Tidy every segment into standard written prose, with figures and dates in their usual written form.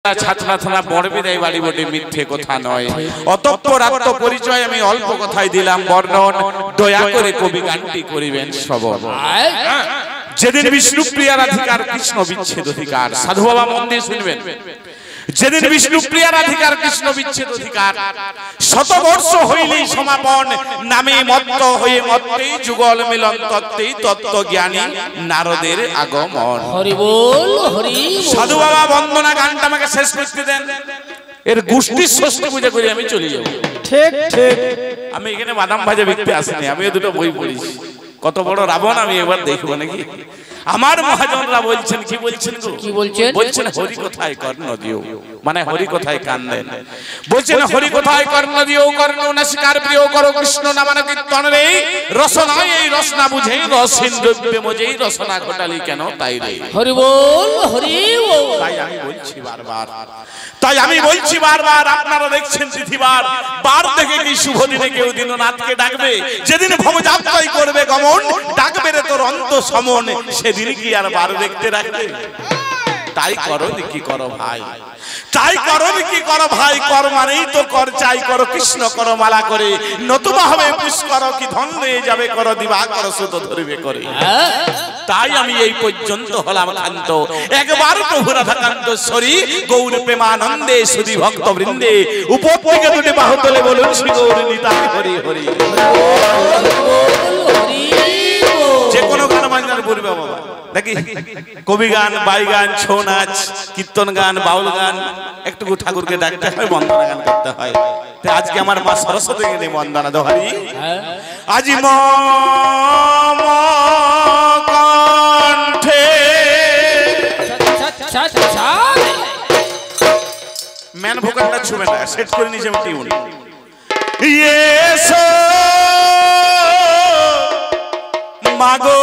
ছাত্রা থানা বড়বিদায় বাড়ি বটে, মিথ্যে কথা নয়। অতঃপর আত্মপরিচয় আমি অল্প কথাই দিলাম বর্ণন, দয়া করে কবি গানটি করিবেন শ্রবণ। যেদিন বিষ্ণুপ্রিয়া রাধিকার কৃষ্ণ বিচ্ছেদ অধিকার, সাধু বাবা মন দিয়ে শুনবেন। যেদিন বিষ্ণুপ্রিয়া রাধিকার কৃষ্ণ বিচ্ছেদ অধিকার, শতবর্ষ হইলেই সমাপন, নামে মত্ত হয়ে মত্তেই যুগল মিলন, তত্ত্বেই তত্ত্বজ্ঞানী নারদের আগমন। হরি বল হরি। সাধু বাবা বন্দনা গানটা আমাকে শেষ করতে দেন, এর গোষ্ঠীর ষষ্ঠী পূজা করে আমি চলে যাব। ঠিক ঠিক, আমি এখানে বাদাম ভাজা বিকতে আসিনি, আমিও দুটো বই পড়েছি। কত বড় রাবণ আমি এবার দেখবো নাকি। আমার মহাজনরা বলছেন, কি বলছেন গো? কি বলছেন? বলছেন হরি কথায় কর্ণ দিও, মানে হরি কথায় কান দেন। বলছেন হরি কথায় কর্ণ দিও, কর্ণ নাসিকার প্রিয় করো, কৃষ্ণ নামান কীর্তন রে, রসনায় এই রসনা বুঝে, রসিন দ্রব্যে মজেই রসনা ঘটালি কেন তাই রে। হরি বল হরি বল। তাই আমি বলছি বারবার, তাই আমি বলছি বারবার, আপনারা দেখছেন তিথিবার, বার থেকে কি শুভ দিনে কেউ দিননাথকে ডাকবে? যেদিন ভবযাত্রাই করবে গমন, ডাকবে রে তোর অন্ত সমন, সেদিন কি আর বার দেখতে রাখবে? তাই করো কি করো ভাই, তাই করো কি করো ভাই, কর মানেই তো কর চাই, করো কৃষ্ণ করো মালা করে, নতুবা হবে পুষ্কর কি ধন হয়ে যাবে, করো দিবা করো সুতো ধরবে করে। তাই আমি এই পর্যন্ত হলাম ক্ষান্ত, একবার প্রভু রাধাকান্ত সরি, গৌর প্রেমানন্দে সুধী ভক্ত বৃন্দে, উপত্যকা দুটি বাহু তোলে বলুন শ্রী গৌর নিতাই হরি হরি। যে কোনো গান বাজনার বলবে বাবা নাকি, কবি গান, বাই গান, ছৌ নাচ, কীর্তন গান, বাউল গান, একটু ঠাকুরকে ডাকতে হয়, বন্দনা গান করতে হয়। আজকে আমার মা সরস্বতীকে নিয়ে বন্দনা দোহারি। আজি মম কণ্ঠে ম্যান ভোকালটা ছুবে না, সেট করে নিয়েছে আমি টিউন। ইয়েসো মাগো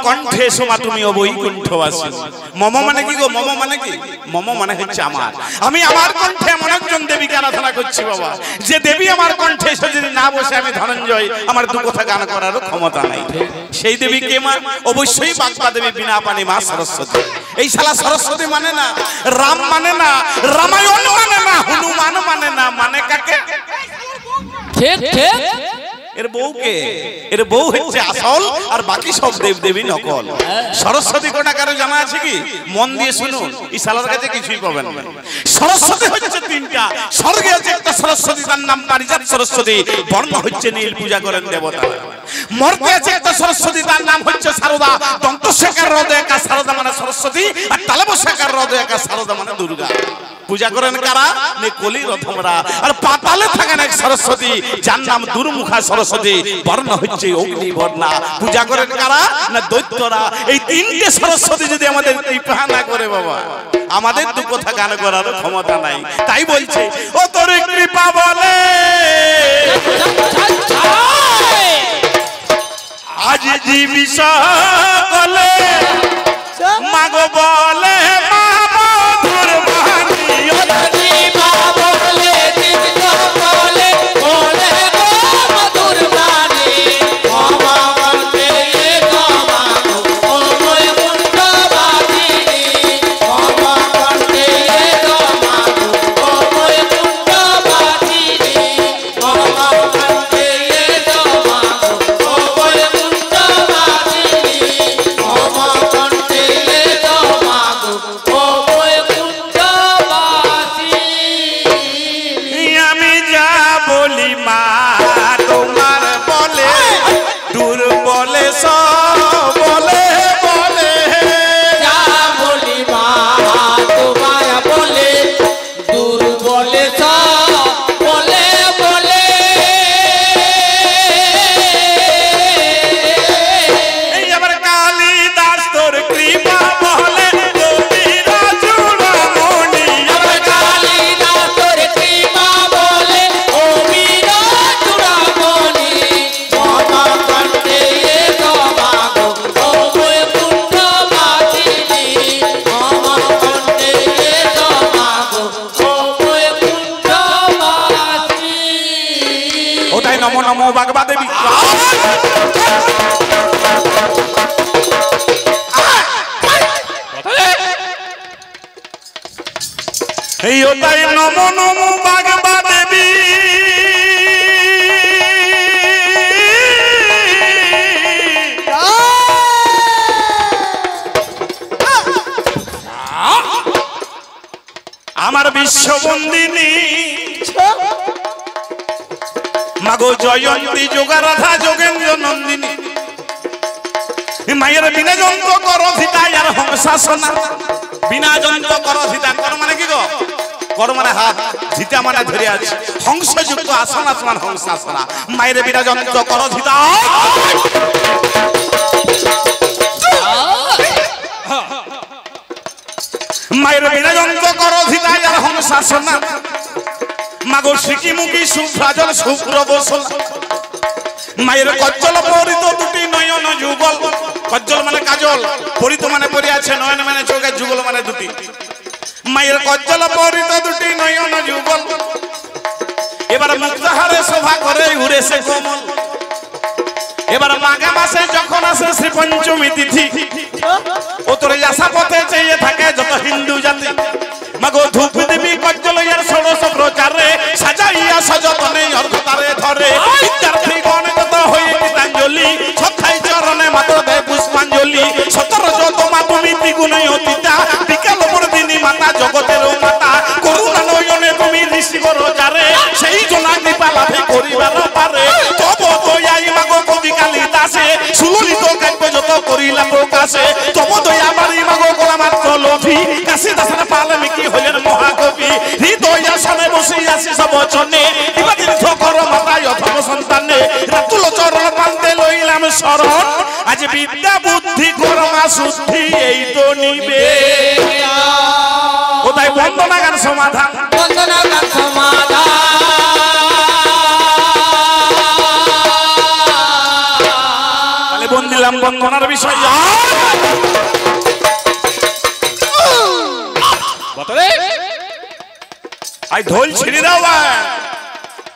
কণ্ঠে সোমা তুমি বৈকুণ্ঠবাসী। মম মানে কি গো? মম মানে কি? মম মানে হচ্ছে আমার। আমি আমার কণ্ঠে এমন একজন দেবীকে আরাধনা করছি বাবা, যে দেবী আমার কণ্ঠে এসে যদি না বসে আমি ধনঞ্জয়, আমার দু কথা গান করারও ক্ষমতা নাই। সেই দেবী কে মা? অবশ্যই বাগবা দেবী, বিনা পানি মা সরস্বতী। এই শালা সরস্বতী মানে না, রাম মানে না, রামায়ণ মানে না, হনুমান মানে না, মানে কাকে? ঠিক ঠিক, এর বউকে, এর বউ হচ্ছে আসল, আর বাকি সব দেব দেবী নকল। সরস্বতী কোটা কারো জানা আছে কি? মন দিয়ে শুনুন, এই শালার কাছে কিছুই পাবেন না। সরস্বতী হচ্ছে তিনটা, স্বর্গে আছে একটা সরস্বতী, তার নাম পারিজাত সরস্বতী, বর্ণ হচ্ছে নীল, পূজা করেন দেবতা। মর্তে আছে একটা সরস্বতী, তার নাম হচ্ছে সারদা, দন্তস্বকার হ্রদ একা সারদা মানে সরস্বতী, আর তালবস্বকার হ্রদ একা সারদা মানে দুর্গা। পূজা করেন কারা? নে কলি রথমরা। আর পাতালে থাকেন এক সরস্বতী, যার নাম দুর্মুখা সরস্বতী, বর্ণ হচ্ছে অগ্নিবর্ণা। পূজা করেন কারা? না দৈত্যরা। এই তিনটে সরস্বতী যদি আমাদের কৃপা না করে বাবা, আমাদের দু কথা গান করার ক্ষমতা নাই। তাই বলছে ও তোর কৃপা বলে আজ জীবী সকলে, মাগো বলে মা বলে মা তোমার বলে দূর বলে সব বলে বলে যা বলি মা তোমার বলে দূর বলে সব বলে বলে এই আমার কালিদাস তোর কৃপা বলে কবিরা চূড়ামণি আমার কালিদাস তোর কৃপা বলে কবির চূড়ামণি মমা কণ্ঠে সমাগো ও বৈকুণ্ঠ বাসিনী মমা কণ্ঠে সমাগো ও বৈকুণ্ঠ বাসিনী। ওটাই নমো নমো বাগবা দেবী এই ওটাই নমো নমো বাগবা দেবী আমার বিশ্ববন্দিনী মাগো জয়ন্তী যোগারাধা যোগেন্দ্র নন্দিনী মায়ের বিনা যন্ত্র করো সীতা আর হংসাসনা বিনা যন্ত্র করো সীতা কর মানে কি গো কর মানে হাত সীতা মানে ধরে আছে হংসযুক্ত আসন আসমান হংসাসনা মায়ের বিনা যন্ত্র করো সীতা মায়ের বিনা যন্ত্র করো সীতা আর হংসাসনা মাগো শিকিমুখী সুভ্রাজল শুভ্র বসল মায়ের কজ্জল পরিত দুটি নয়ন যুগল কজ্জল মানে কাজল পরিত মানে পরি আছে নয়ন মানে চোখে যুগল মানে দুটি মায়ের কজ্জল পরিত দুটি নয়ন যুগল এবার মুক্তাহারে শোভা করে উড়েছে কোমল এবার মাঘা মাসে যখন আসে শ্রী পঞ্চমী তিথি ও তোর আশা পথে চেয়ে থাকে যত হিন্দু জাতি মাগো ধূপ দেবী কজ্জল ইয়ার ষোড়শ প্রচারে সাজাইয়া সযতনে অর্ধতারে ধরে বিদ্যার্থী গণ যত হয়ে গীতাঞ্জলি ছথাই চরণে মাত্র দেয় পুষ্পাঞ্জলি সতর যত মা তুমি দ্বিগুণে অতীতা বিকাল বর্দিনী মাতা জগতের মাতা করুণা নয়নে তুমি ঋষি করো যারে সেই জনা কৃপা লাভে করিবার পারে তব দয়াই মাগো কবি কালিদাসে সুললিত কাব্য যত করিলা প্রকাশে তব দয়া বাড়ি মাগো গোলা মাত্র লোভী কাশী দাসের বাল্মীকি হইলেন মহাকবি হৃদয় আসনে বসে আসি সব বচনে কিবা তীর্থ কর মাতায় অথম সন্তানে রাতুল চরণ পান্তে লইলাম শরণ আজ বিদ্যা বুদ্ধি কর্মা শুদ্ধি এই তো নিবে কোথায় বন্দনা গান সমাধান বন্দনা গান সমাধান তাহলে বন্দিলাম বন্দনার বিষয় আই ঢোল ছিড়ে দাও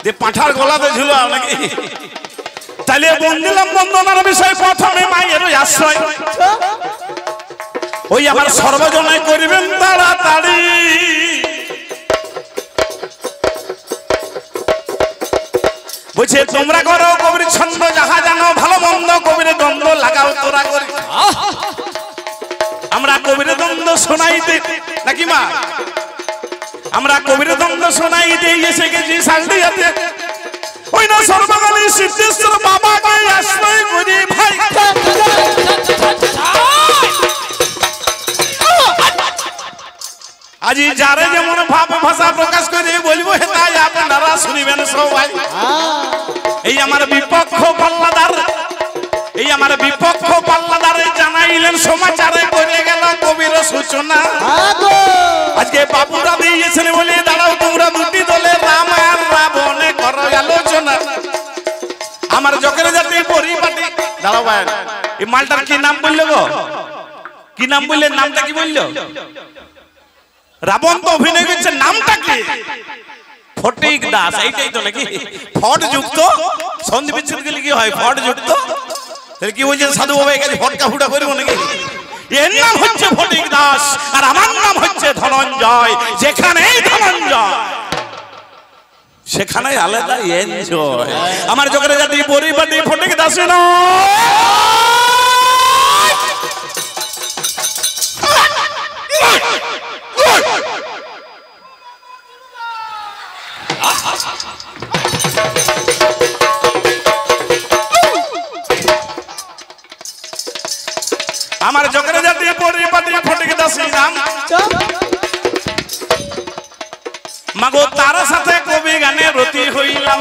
যে পাঁঠার গলাতে ঝুলো নাকি তাহলে বন্দিলাম বন্দনার বিষয় প্রথমে মায়ের আশ্রয় ওই আমার সর্বজনায় করিবেন তাড়াতাড়ি বলছে তোমরা করো কবির ছন্দ যাহা জানো ভালো মন্দ কবির দ্বন্দ্ব লাগাও তোরা করি আমরা কবির দ্বন্দ্ব শোনাইতে নাকি মা আমরা কবির দ্বন্দ্ব শোনাইতে এসে গেছি সালদিয়াতে ওই না সর্বকালী সিদ্ধেশ্বর বাবাকে আশ্রয় করি ভাই আজি যারে যেমন ভাব ভাষা প্রকাশ করে বলবো তাই আপনারা শুনিবেন সবাই এই আমার বিপক্ষ পাল্লাদার এই আমার বিপক্ষ পাল্লাদারে জানাইলেন সমাচারে করে গেল কবির সূচনা আজকে বাবুরা দিয়েছেন বলে দাঁড়াও তোমরা দুটি দলে রাম আর রাবণে করো আলোচনা আমার জকের জাতি পরিপাটি দাঁড়াও ভাই এই মালটার কি নাম বললো গো কি নাম বললেন নামটা কি বললো রাবণ তো অভিনয় করছে নামটা কি ফটিক দাস এইটাই তো নাকি ফট যুক্ত সন্ধি বিচ্ছেদ গেলে কি হয় ফট যুক্ত তাহলে কি বলছেন সাধু বাবা এখানে ফটকা ফুটা করবো নাকি এর নাম হচ্ছে ফটিক দাস আর আমার নাম হচ্ছে ধনঞ্জয় যেখানেই ধনঞ্জয় সেখানে আলাদা এনজয় আমার জগরে জাতি পরিপাটি ফটিক দাস না ফটিক দাসী নাম মাগো তার সাথে কবি গানে রতি হইলাম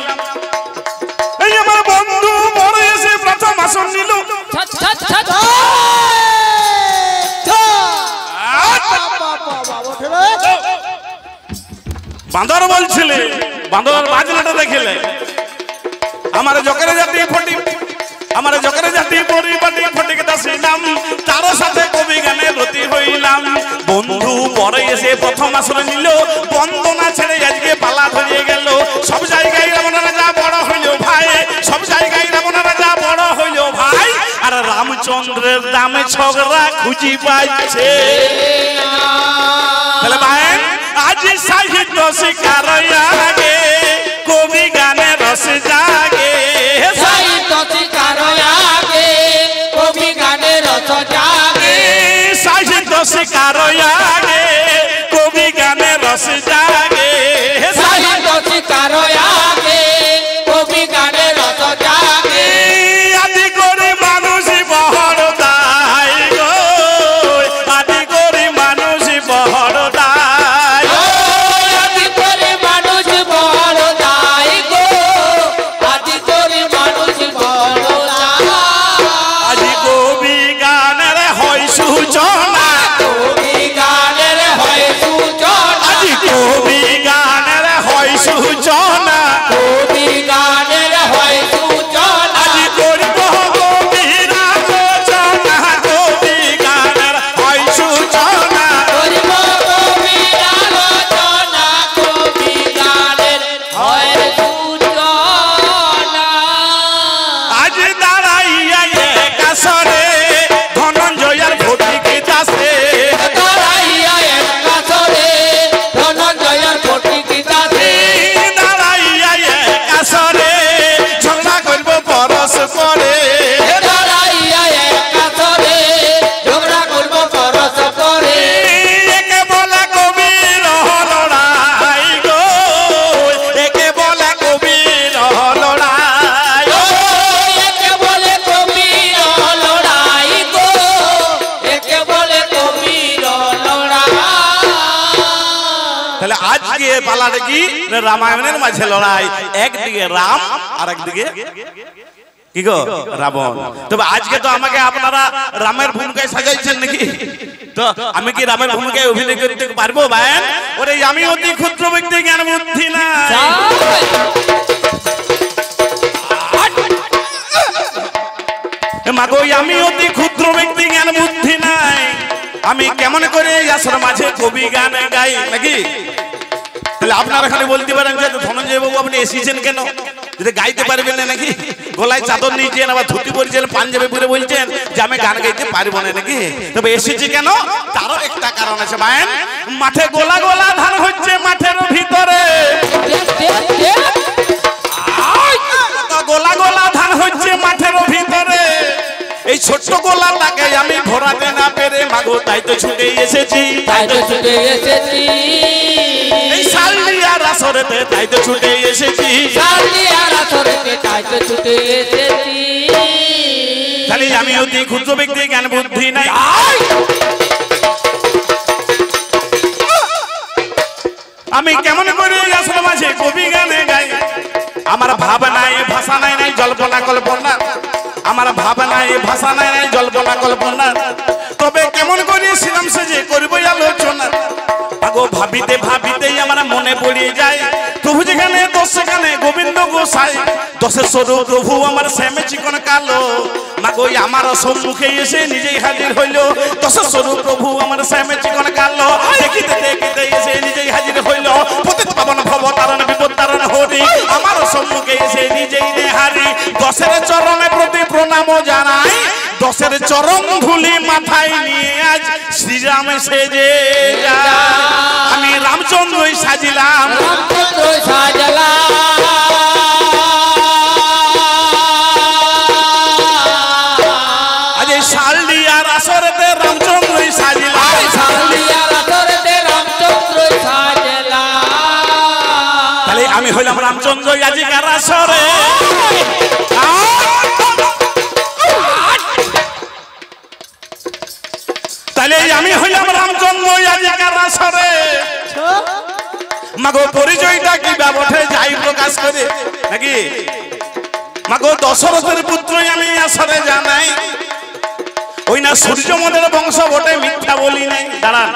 এই আমার বন্ধু মরে এসে প্রথম আসন নিল বাঁদর বলছিলে বাঁদর বাজনাটা দেখিলে আমার জকের জাতি ফটিক আমার জকের জাতি পরিপাটি ফটিক দাসী নাম তার সাথে কবি গানে রতি হইলাম বন্ধু পরে এসে প্রথম আসরে নিল বন্দনা ছেড়ে আজকে পালা ধরিয়ে গেল সব জায়গায় রামন রাজা বড় হইল ভাই সব জায়গায় রামন রাজা বড় হইল ভাই আর রামচন্দ্রের দামে ঝগড়া খুঁজি পাইছে তাহলে ভাই আজ সাহিত্য শিকার আগে কবি গানে রস জাগে সাহিত্য শিকার আগে কবি গানে রস জাগে সাহিত্য শিকার আগে কবি গানে রস জাগে সাহিত্য শিকার আগে কবি গানে রস জাগে আদি করে মানুষ বহর দায় গো আদি করে মানুষ বহর দায় আদি করে মানুষ বড় দায় গো আদি করে মানুষ বড় দায় আজি কবি গানের হয় সূচনা কবি গানের হয় সূচনা আজি কবি গানের হয় সূচনা কবি গানের হয় সূচনা আজি করব কবির আলোচনা কবি গানের হয় সূচনা করিব কবির আলোচনা কবি গানের হয় সূচনা আজ দাঁড়াইয়া এক আসরে ধনঞ্জয়ের ফটিক দাসে দাঁড়াইয়া এক কাছরে ধনঞ্জয়ের ফটিক দাসে দাঁড়াইয়া এক আসরে ঝগড়া করব পরশ করে দাঁড়াইয়া এক কাছরে ঝগড়া করব পরশ করে একে বলে কবির লড়াই গো একে বলে কবির লড়াই একে বলে কবির লড়াই গো একে বলে কবির লড়াই তাহলে আজকে পালাটা কি রামায়ণের মাঝে লড়াই একদিকে রাম আর একদিকে কি গো রাবণ তবে আজকে তো আমাকে আপনারা রামের ভূমিকায় সাজাইছেন নাকি তো আমি কি রামের ভূমিকায় অভিনয় করতে পারবো ভাই ওরে আমি অতি ক্ষুদ্র ব্যক্তি জ্ঞান বুদ্ধি না মাগো আমি অতি ক্ষুদ্র ব্যক্তি জ্ঞান বুদ্ধি নাই আমি কেমন করে আসর মাঝে কবি গান গাই নাকি তাহলে আপনারা খালি বলতে পারেন যে ধনঞ্জয় বাবু আপনি এসেছেন কেন যদি গাইতে পারবেন না নাকি গলায় চাদর নিয়েছেন আবার ধুতি পরেছেন পাঞ্জাবি পরে বলছেন যে আমি গান গাইতে পারবো না নাকি তবে এসেছি কেন তারও একটা কারণ আছে ভাই মাঠে গোলা গোলা ধান হচ্ছে মাঠের ভিতরে গোলা গোলা ধান হচ্ছে মাঠের ভিতরে এই ছোট্ট গোলাটাকে আমি ভরাতে না পেরে মাগো তাই তো ছুটে এসেছি তাই তো ছুটে এসেছি এই শালদিয়ার আসরেতে তাই তো ছুটে এসেছি শালদিয়ার আসরেতে তাই তো ছুটে এসেছি খালি আমি অতি ক্ষুদ্র ব্যক্তি জ্ঞান বুদ্ধি নাই আমি কেমন করে আসলে মাঝে কবি গানে গাই আমার ভাবনা এ ভাষা নাই নাই জল্পনা কল্পনা আমার ভাবনা এ ভাষা নাই নাই জল্পনা কল্পনা তবে কেমন করে ছিলাম সে যে করব আলোচনা আগো ভাবিতে ভাবিতেই আমার মনে পড়ে যায় প্রভু যেখানে দশ সেখানে গোবিন্দ গোসাই দশের স্বরূপ প্রভু আমার শ্যামে চিকন কালো মাগো আমার সম্মুখে এসে নিজেই হাজির হইল দশের স্বরূপ প্রভু আমার শ্যামে চিকন কালো দেখিতে দেখিতে এসে নিজেই হাজির হইল পতিত পাবন ভব তারণ বিপদ তারণ হরি আমার সম্মুখে এসে নিজেই নেহারি দশের চরণে প্রতি প্রণাম জানাই দশের চরণ ধুলি মাথায় নিয়ে আজ শ্রীরাম সেজে যায় আমি রামচন্দ্রই সাজিলাম রামচন্দ্র সাজলা আজ এই শালদিয়ার আসরেতে রামচন্দ্রই সাজিলাম শালদিয়ার আসরেতে রামচন্দ্র সাজলা তাহলে আমি হইলাম রামচন্দ্র আজিকার আসরে তাহলে আমি হইলাম মাগো পরিচয়টা কি ব্যবঠে যাই প্রকাশ করে নাকি মাগো দশরথের পুত্রই আমি আসরে জানাই ওই না সূর্যমন্ডলের বংশ বটে মিথ্যা বলি নাই দাঁড়ান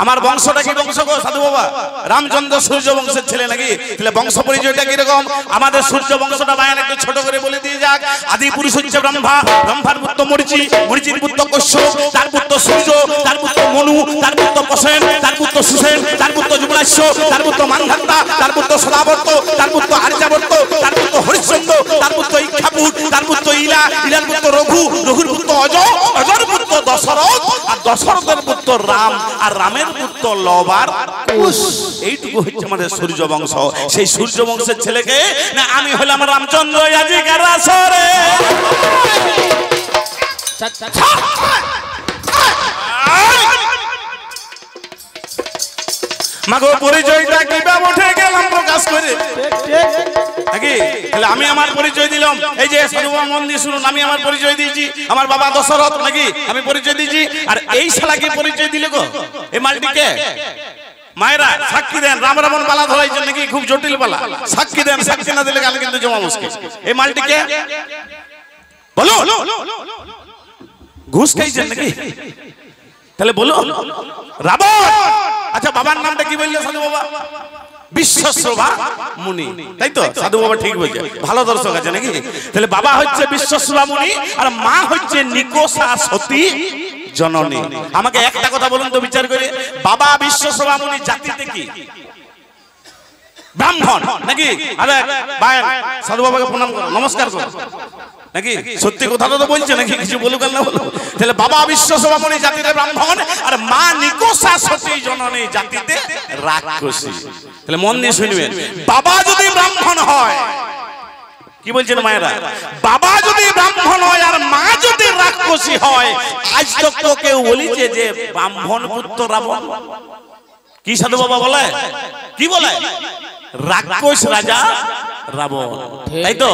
আমার বংশটা কি বংশ গো সাধু বাবা রামচন্দ্র সূর্য বংশের ছেলে নাকি তাহলে বংশ পরিচয়টা কি রকম আমাদের সূর্য বংশটা বায়ান একটু ছোট করে বলে দিয়ে যাক আদি পুরুষ হচ্ছে ব্রহ্মা ব্রহ্মার পুত্র মরিচি মরিচির পুত্র কশ্যপ তার পুত্র সূর্য তার পুত্র মনু তার পুত্র প্রসেন তার পুত্র সুসেন তার পুত্র যুবরাজ্য তার পুত্র মানধাত্তা তার পুত্র সদাবর্ত তার পুত্র আর্যাবর্ত তার পুত্র হরিশ্চন্দ্র তার পুত্র ইক্ষাপুর তার পুত্র ইলা ইলার পুত্র রঘু রঘুর পুত্র অজয় অজয়ের পুত্র দশরথ আর দশরথের পুত্র রাম আর রামের পুত্র লবার কুশ এইটুকু হচ্ছে আমাদের সূর্য বংশ সেই সূর্য বংশের ছেলেকে না আমি হলাম রামচন্দ্র আজিকার আসরে মাগো পরিচয়টা কি উঠে গেলাম প্রকাশ করে নাকি তাহলে আমি আমার পরিচয় দিলাম এই যে সাধু বাবা মন দিয়ে শুনুন আমি আমার পরিচয় দিয়েছি আমার বাবা দশরথ নাকি আমি পরিচয় দিয়েছি আর এই শালাকে পরিচয় দিলে গো এই মালটিকে মায়েরা সাক্ষী দেন রাম রামন পালা ধরাইছেন নাকি খুব জটিল পালা সাক্ষী দেন সাক্ষী না দিলে গাল কিন্তু জমা মুশকিল এই মালটিকে বলো ঘুষ খাইছেন নাকি তাহলে বলো রাবণ আচ্ছা বাবার নামটা কি বললে সাধু বাবা বিশ্বশ্রবা মুনি তাই তো সাধু বাবা ঠিক বলছে ভালো দর্শক আছে নাকি তাহলে বাবা হচ্ছে বিশ্বশ্রবা মুনি আর মা হচ্ছে নিকোষা সতী জননী আমাকে একটা কথা বলুন তো বিচার করে বাবা বিশ্বশ্রবা মুনি জাতিতে কি ব্রাহ্মণ নাকি আরে বায়ান সাধু বাবাকে প্রণাম করো নমস্কার করো নাকি সত্যি কথাটা তো বলছে নাকি কিছু বলুক না বলো তাহলে বাবা বিশ্বশ্রবা মুনি জাতিতে ব্রাহ্মণ আর মা নিকোষা সতী জননী জাতিতে রাক্ষসী তাহলে মন দিয়ে শুনবেন বাবা যদি ব্রাহ্মণ হয় কি বলছেন মায়েরা বাবা যদি ব্রাহ্মণ হয় আর মা যদি রাক্ষসী হয় আজ তো কেউ বলিছে যে ব্রাহ্মণ পুত্র রাবণ কি সাধু বাবা বলে কি বলে রাক্ষস রাজা রাবণ তাই তো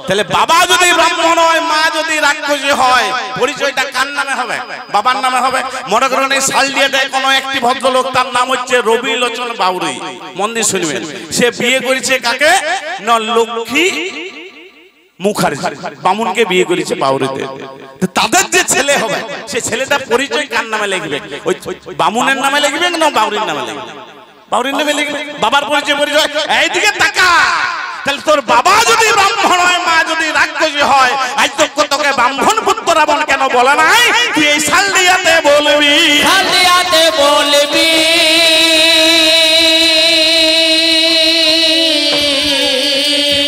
তাহলে বাবা যদি ব্রাহ্মণ হয় মা যদি রাক্ষসী হয় পরিচয়টা কার নামে হবে বাবার নামে হবে মনে করেন এই শালডিয়াটায় কোনো একটি ভদ্রলোক তার নাম হচ্ছে রবি লোচন বাউরি মন দিয়ে শুনবেন সে বিয়ে করেছে কাকে না লক্ষ্মী মুখার্জি বামুনকে বিয়ে করেছে বাউরিতে তাদের যে ছেলে হবে সে ছেলেটা পরিচয় কার নামে লিখবে ওই বামুনের নামে লিখবে না বাউরির নামে লিখবে বাউরির নামে লিখবে বাবার পরিচয় পরিচয় এইদিকে তাকা তাহলে তোর বাবা যদি ব্রাহ্মণ হয় মা যদি রাক্ষসী হয় আজ তোকে ব্রাহ্মণ পুত্র রাবণ কেন বলে নাই তুই এই শালডিয়াতে বলবি শালডিয়াতে বলবি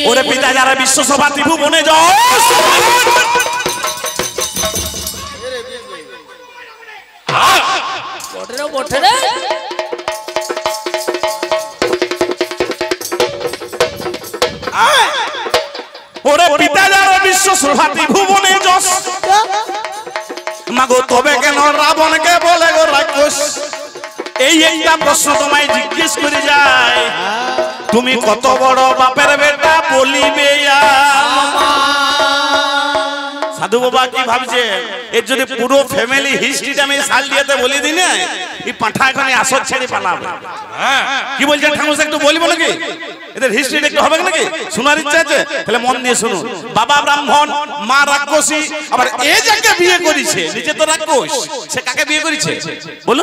ওরে পিতা যারা বিশ্বসভা ত্রিভুবনে যাও বটে রে ওরে পিতা যারা বিশ্বসভা ত্রিভুবনে যাও মাগো তবে কেন রাবণকে বলে গো রাক্ষস এই একটা প্রশ্ন তোমায় জিজ্ঞেস করে যায় তুমি কত বড় বাপের বেটা বলিবে সাধু বাবা কি ভাবছে এর যদি পুরো ফ্যামিলি হিস্ট্রিটা আমি শালডিয়াতে বলে দিই না এই পাঁঠা এখানে আসর ছেড়ে পালাবে কি বলছেন ঠাকুর একটু বলবো নাকি এদের হিস্ট্রিটা একটু হবে নাকি শোনার ইচ্ছা আছে তাহলে মন দিয়ে শুনুন বাবা ব্রাহ্মণ মা রাক্ষসী আবার এ যাকে বিয়ে করেছে নিজে তো রাক্ষস সে কাকে বিয়ে করেছে বলো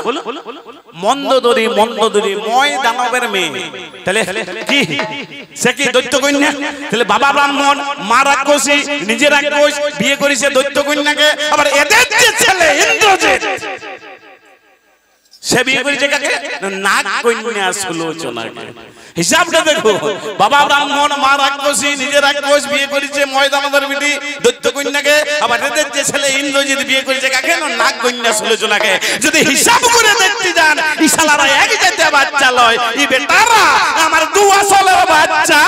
মন্দোদরী ময় দানবের মেয়ে তাহলে কি সে কি দৈত্য কন্যা তাহলে বাবা ব্রাহ্মণ মা রাক্ষসী নিজে রাক্ষস বিয়ে করেছে দৈত্য কন্যাকে আবার এদের যে ছেলে ইন্দ্রজিৎ সে বিয়ে করেছে কাকে নাগ কন্যা সুলোচনাকে হিসাবটা দেখো বাবা ব্রাহ্মণ মা রাক্ষসী নিজে রাক্ষস বিয়ে করেছে ময় দানবের বিটি দৈত্য কন্যাকে আবার এদের যে ছেলে ইন্দ্রজিৎ বিয়ে করেছে কাকে নাগ কন্যা সুলোচনাকে যদি হিসাব করে দেখতে যান এই শালারা এক জাতে বাচ্চা লয় এই বেটারা আমার দু আসলের বাচ্চা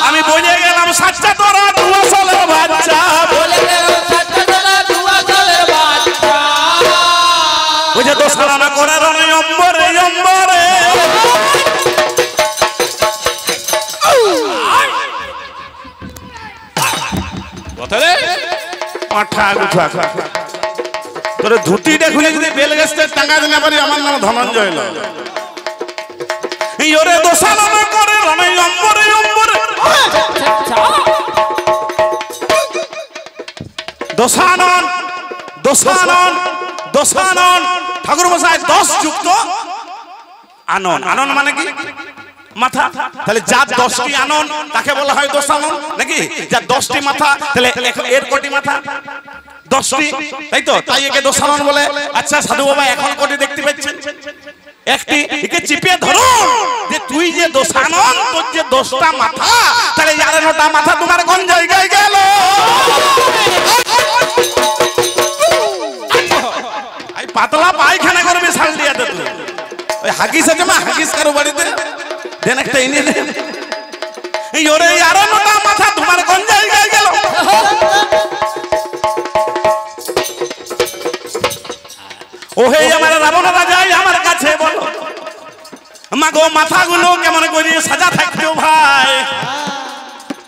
আমি বলে গেলাম সাচ্চা তোরা দু আসলের বাচ্চা বলে গেলাম সাচ্চা তোরা দু আসলের বাচ্চা ওই যে দোষারণা করার অম্বরে অম্বরে কথা রে পাঠা গুঠা তোর ধুতিটা খুলে যদি বেল গাছটা টাঙ্গা দিতে পারি আমার নাম ধনঞ্জয় লয়। ইয়োরে দোষানন করে রণে অম্বরে অম্বরে দোষানন দোষানন দোষানন ঠাকুর মশাই 10 যুক্ত আনন। আনন মানে কি? মাথা। তাহলে যার 10টি আনন তাকে বলা হয় দোষানন নাকি? যার 10টি মাথা তাহলে এর কটি মাথা? 10টি, তাই তো? তাই একে দোষানন বলে। আচ্ছা সাধু বাবা এখন কটি দেখতে পাচ্ছেন? একটি। একে চিপে ধরো যে তুই যে দোষানন, তোর যে 10টা মাথা, তাহলে 11টা মাথা তোমার কোন জায়গায় গেল? এই পাতলা পায়খানা করবে শালডিয়াতে তুই। ওই হাগিস আছে মা, হাগিস কারো বাড়িতে দেন একটা এনে দেন। এই ওরে 11টা মাথা তোমার কোন জায়গায় গেল? ওহে আমার রাবণ রাজাই আমার কাছে বলো, মাগো মাথাগুলো কেমন করে সাজা থাকতো ভাই?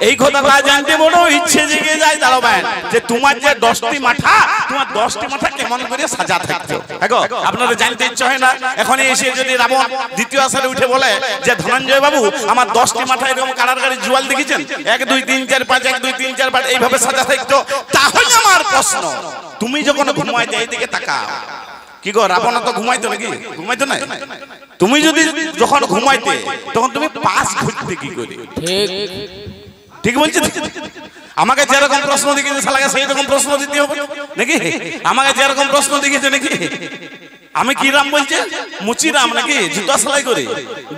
এই কথাটা জানতে বড় ইচ্ছে জেগে যায় দাঁড়াবেন যে তোমার যে 10টি মাথা, তোমার 10টি মাথা কেমন করে সাজা থাকতো। দেখো আপনাদের জানতে ইচ্ছে হয় না? এখন এসে যদি রাবণ দ্বিতীয় আসরে উঠে বলে যে ধনঞ্জয় বাবু আমার 10টি মাথা এরকম কারার গাড়ি জুয়াল দেখেছেন, 1 2 3 4 5 1 2 3 4 5 এইভাবে সাজা থাকতো, তাহলে আমার প্রশ্ন, তুমি যখন ঘুমাইতে এইদিকে তাকাও, কি গো রাবণ তো ঘুমাইতো নাকি? ঘুমাইতো না? তুমি যদি যখন ঘুমাইতে তখন তুমি পাশ ঘুরতে কি করে? ঠিক বলছি? আমাকে যেরকম প্রশ্ন দিয়েছে শালাকে সেই রকম প্রশ্ন দিতে হবে নাকি? আমাকে যেরকম প্রশ্ন দিয়েছে নাকি? আমি কি রাম বলছে? মুচি রাম নাকি? জুতা সেলাই করে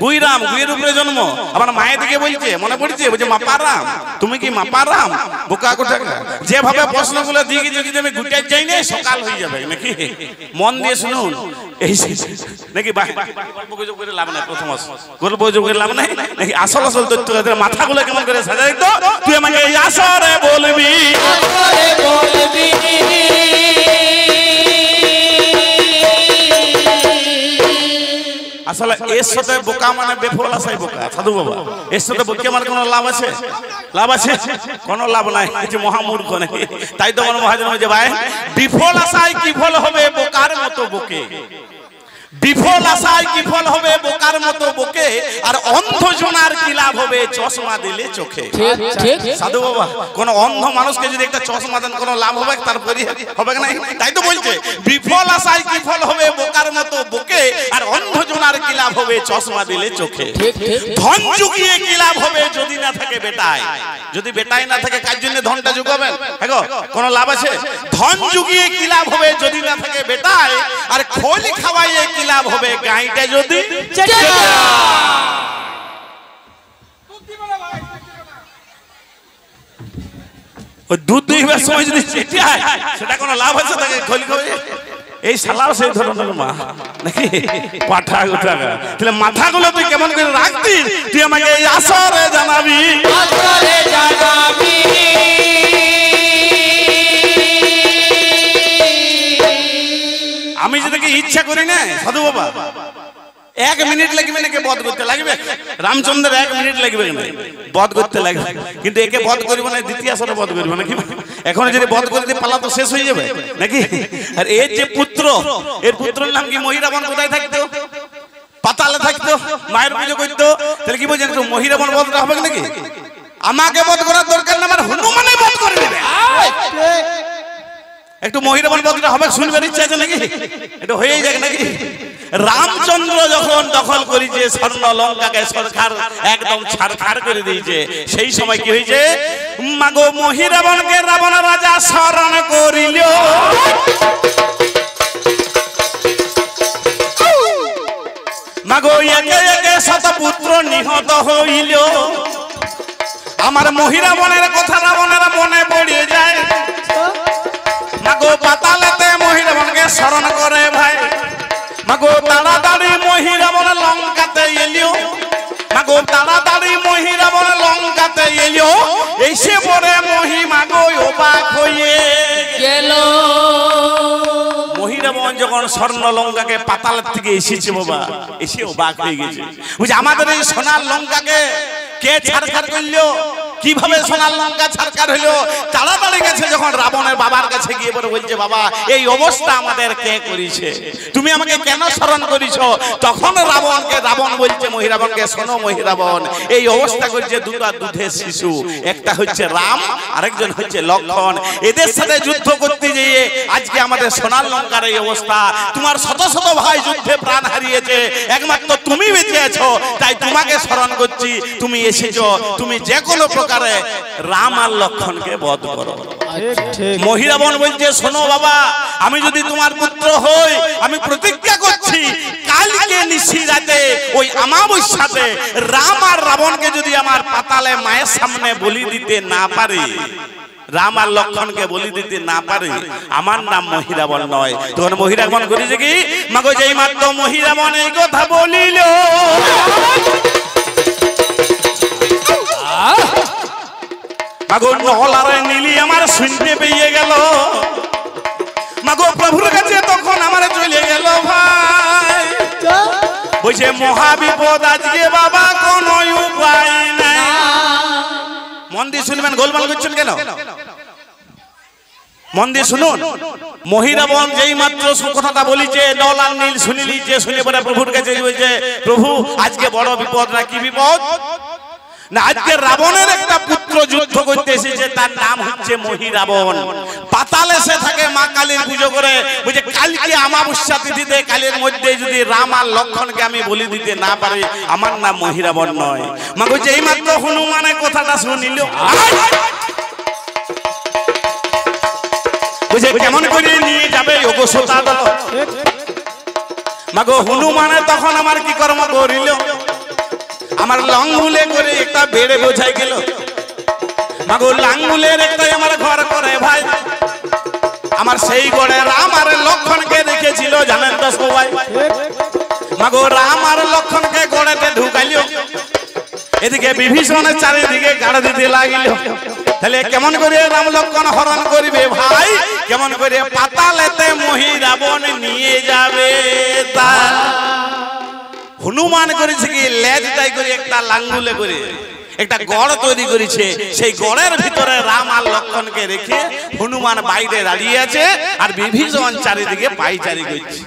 গুই রাম, গুইয়ের উপরে জন্ম। আমার মায়ের দিকে বলছে, মনে পড়ছে বলছে মাপা রাম, তুমি কি মাপা রাম? বোকা কোথাকা। যেভাবে প্রশ্নগুলো দিয়ে যদি আমি গুটাই যাই না সকাল হয়ে যাবে নাকি? মন দিয়ে শুনুন এই নাকি? গল্প গুজব করে লাভ নাই, প্রথম গল্প গুজব করে লাভ নাই নাকি? আসল আসল তথ্য মাথাগুলো কেমন করে সাজা দিত তুই আমাকে এই আসরে বলবি। আসলে এর সাথে বোকা মানে বেফল আসাই বোকা সাধু বাবা। এর সাথে বোকা মানে কোনো লাভ আছে? লাভ আছে? কোনো লাভ নাই, যে মহামূর্খ নাকি? তাই তো আমার মহাজন যে ভাই বিফল আশায় কি ফল হবে বোকার মতো বোকে, বিফল আশায় কি ফল হবে বোকার মতো বোকে, আর অন্ধ জনার কি লাভ হবে চশমা দিলে চোখে। সাধু বাবা কোন অন্ধ মানুষকে যদি একটা চশমা দেন কোনো লাভ হবে? তারপরে হবে না? তাই তো বলছে বিফল আশায় কি ফল হবে বোকার মতো বোকে, আর অন্ধ জনার কি লাভ হবে চশমা দিলে চোখে। ধন জুগিয়ে কি লাভ হবে যদি না থাকে বেটায়? যদি বেটায় না থাকে কার জন্য ধনটা জুগাবেন? হ্যাঁ কোনো লাভ আছে? ধন জুগিয়ে কি লাভ হবে যদি না থাকে বেটায়, আর খোল খাওয়াইয়ে কি লাভ হবে গাইটা যদি? দুধ দুইবার সময় যদি চেটিয়ায় সেটা কোনো লাভ আছে? তাকে খোল খাওয়াইয়ে এই শালাও সেই ধরনের মা নাকি? পাঠা গোটা। তাহলে মাথাগুলো তুই কেমন করে রাখবি তুই আমাকে এই আসরে জানাবি। আমি যদি ইচ্ছা করি না সাধু বাবা 1 মিনিট লাগবে নাকি বধ করতে লাগবে? রামচন্দ্রের 1 মিনিট লাগবে বধ করতে লাগবে, কিন্তু একে বধ করবো না দ্বিতীয় আসরে বধ করবো নাকি? এখন যদি বধ করে দিয়ে পালা তো শেষ হয়ে যাবে নাকি? আর এর যে পুত্র, এর পুত্রের নাম কি? মহিরাবণ। কোথায় থাকতো? পাতালে থাকতো, মায়ের পুজো করতো। তাহলে কি বলছেন মহিরাবণ বধটা হবে নাকি? আমাকে বধ করার দরকার না, আমার হনুমানে বধ করে দেবে। একটু মহিরাবণ বধটা হবে, শুনবার ইচ্ছা আছে নাকি? এটা হয়েই যাক নাকি? রামচন্দ্র যখন দখল করেছে স্বর্ণ লঙ্কাকে, সরকার একদম ছাড়খাড় করে দিয়েছে, সেই সময় কি হয়েছে? মাগো মহিরাবণকে রাবণ রাজা স্মরণ করিল, মাগো একে একে শতপুত্র নিহত হইল। আমার মহিরাবণের কথা রাবণের মনে পড়ে যায়, মাগো পাতালেতে মহিরাবণকে স্মরণ করে ভাই। মাগো তাড়াতাড়ি মহিরাবণ লঙ্কাতে এলিও, মাগো তাড়াতাড়ি মহিরাবণ লঙ্কাতে এলিও। এসে পরে মহিমা গো অবাক হয়ে গেল। মহিরাবণ যখন স্বর্ণ লঙ্কাকে পাতালের থেকে এসেছে বাবা, এসে অবাক হয়ে গেছে। বুঝি আমাদের এই সোনার লঙ্কাকে কে ছাড়খাড় করলো? কিভাবে সোনার লঙ্কা ছারকার হইলো তাড়াতাড়ি গেছে যখন রাবণের বাবার কাছে গিয়ে বলে বলছে বাবা এই অবস্থা আমাদের কে করেছে তুমি আমাকে কেন স্মরণ করেছো তখন রাবণ বলছে মহিরাবণকে শোনো মহিরাবণ এই অবস্থা করেছে দুটো দুধের শিশু একটা হচ্ছে রাম আরেকজন হচ্ছে লক্ষণ এদের সাথে যুদ্ধ করতে গিয়ে আজকে আমাদের সোনার লঙ্কার এই অবস্থা তোমার শত শত ভাই যুদ্ধে প্রাণ হারিয়েছে একমাত্র তুমি বেঁচে আছো তাই তোমাকে স্মরণ করছি তুমি এসেছো তুমি যে কোনো প্রকারে রাম আর লক্ষণকে বধ করো মহিরাবণ বলছে শোনো বাবা আমি যদি তোমার পুত্র হই আমি প্রতিজ্ঞা করছি কালকে নিশি রাতে ওই অমাবস্যাতে রাম আর রাবণকে যদি আমার পাতালে মায়ের সামনে বলি দিতে না পারি রাম আর লক্ষণকে বলি দিতে না পারে আমার নাম মহিরাবণ নয় তখন মহিরাবণ করেছে কি মাগো যেই মাত্র মহিরাবণ এই কথা বলিল মাগো নহলারে নীলি আমার শুনতে পেয়ে গেল মাগো প্রভুর কাছে তখন আমার চলে গেল ভাই বলছে মহাবিপদ আজকে বাবা কোন উপায় নাই মন দিয়ে শুনবেন গোলমাল করছেন কেন মন দিয়ে শুনুন মহিরাবণ যেই মাত্র কথাটা বলিছে নলাল নীল শুনিলি যে শুনে পরে প্রভুর কাছে বলছে প্রভু আজকে বড় বিপদ না কি বিপদ না আজকে রাবণের একটা পুত্র যুদ্ধ করতে এসেছে তার নাম হচ্ছে মহিরাবণ পাতালে সে থাকে মা কালীর পুজো করে বলছে কালকে অমাবস্যা তিথিতে কালের মধ্যে যদি রাম আর লক্ষণকে আমি বলি দিতে না পারি আমার নাম মহিরাবণ নয় মা বলছে এই মাত্র হনুমানের কথাটা শুনিল বুঝে কেমন করে নিয়ে যাবে ওগো সোতা দল মাগো হনুমানে তখন আমার কি কর্ম করিল আমার লাঙ্গুলে করে একটা বেড়ে বোঝাই গেল মাগো লাঙ্গুলের একটা আমার ঘর করে ভাই আমার সেই গড়ে রাম আর লক্ষণকে রেখেছিল জানেন তো সবাই মাগো রাম আর লক্ষণকে গড়েতে ঢুকাইল এদিকে বিভীষণের চারিদিকে গাড় দিতে লাগিল তাহলে কেমন করে রাম লক্ষণ হরণ করিবে ভাই কেমন করে পাতালেতে মহিরাবণ নিয়ে যাবে তা হনুমান করেছে কি লেজটাই করে একটা লাঙ্গুলে করে একটা গড় তৈরি করেছে সেই গড়ের ভিতরে রাম আর লক্ষণকে রেখে হনুমান বাইরে দাঁড়িয়ে আছে আর বিভীষণ চারিদিকে পাইচারি করছে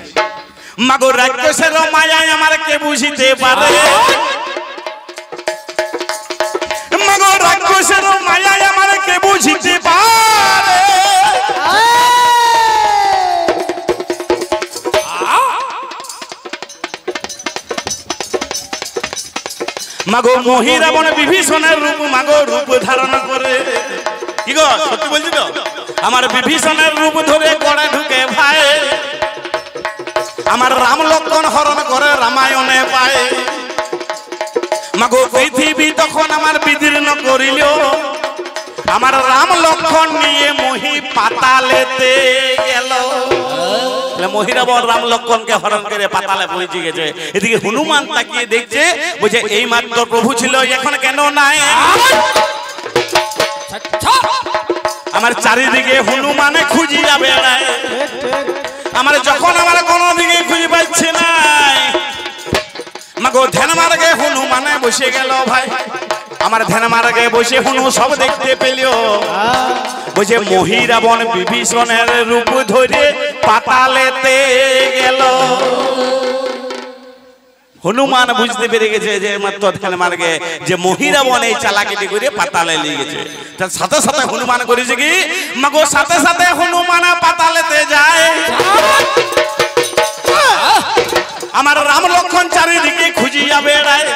মাগো রাক্ষসের মায়ায় আমার কে বুঝিতে পারে মাগো রাক্ষসের মায়ায় আমার কে বুঝিতে পারে মাগো মহিরাবণ বিভীষণের রূপ মাগো রূপ ধারণ করে কি গো সত্যি বলছি তো আমার বিভীষণের রূপ ধরে গড়ে ঢুকে ভাই আমার রাম লক্ষণ হরণ করে রামায়ণে পায় মাগো পৃথিবী তখন আমার বিদীর্ণ করিল আমার রাম লক্ষণ নিয়ে মহি পাতালেতে গেল মহিরাবণ রাম লক্ষণকে হরণ করে পাতালে পৌঁছে গেছে এদিকে হনুমান তাকিয়ে দেখছে বুঝে এই মাত্র প্রভু ছিল এখন কেন নাই আমার চারিদিকে হনুমানে খুঁজিয়া বেড়ায় আমার যখন আমার কোনো দিকে খুঁজে পাচ্ছে না মাগো ধ্যান মার্গে হনুমানে বসে গেল ভাই আমার ধ্যান মার্গে বসে হনু সব দেখতে পেল বুঝে মহিরাবণ বিভীষণের রূপ ধরে পাতালেতে গেল হনুমান বুঝতে পেরে গেছে যে মাত্র ধ্যান মার্গে যে মহিরাবণ এই চালাকিটি করে পাতালে নিয়ে গেছে তার সাথে সাথে হনুমান করেছে কি মাগো সাথে সাথে হনুমান পাতালেতে যায় আমার রাম লক্ষণ চারিদিকে খুঁজিয়া বেড়ায়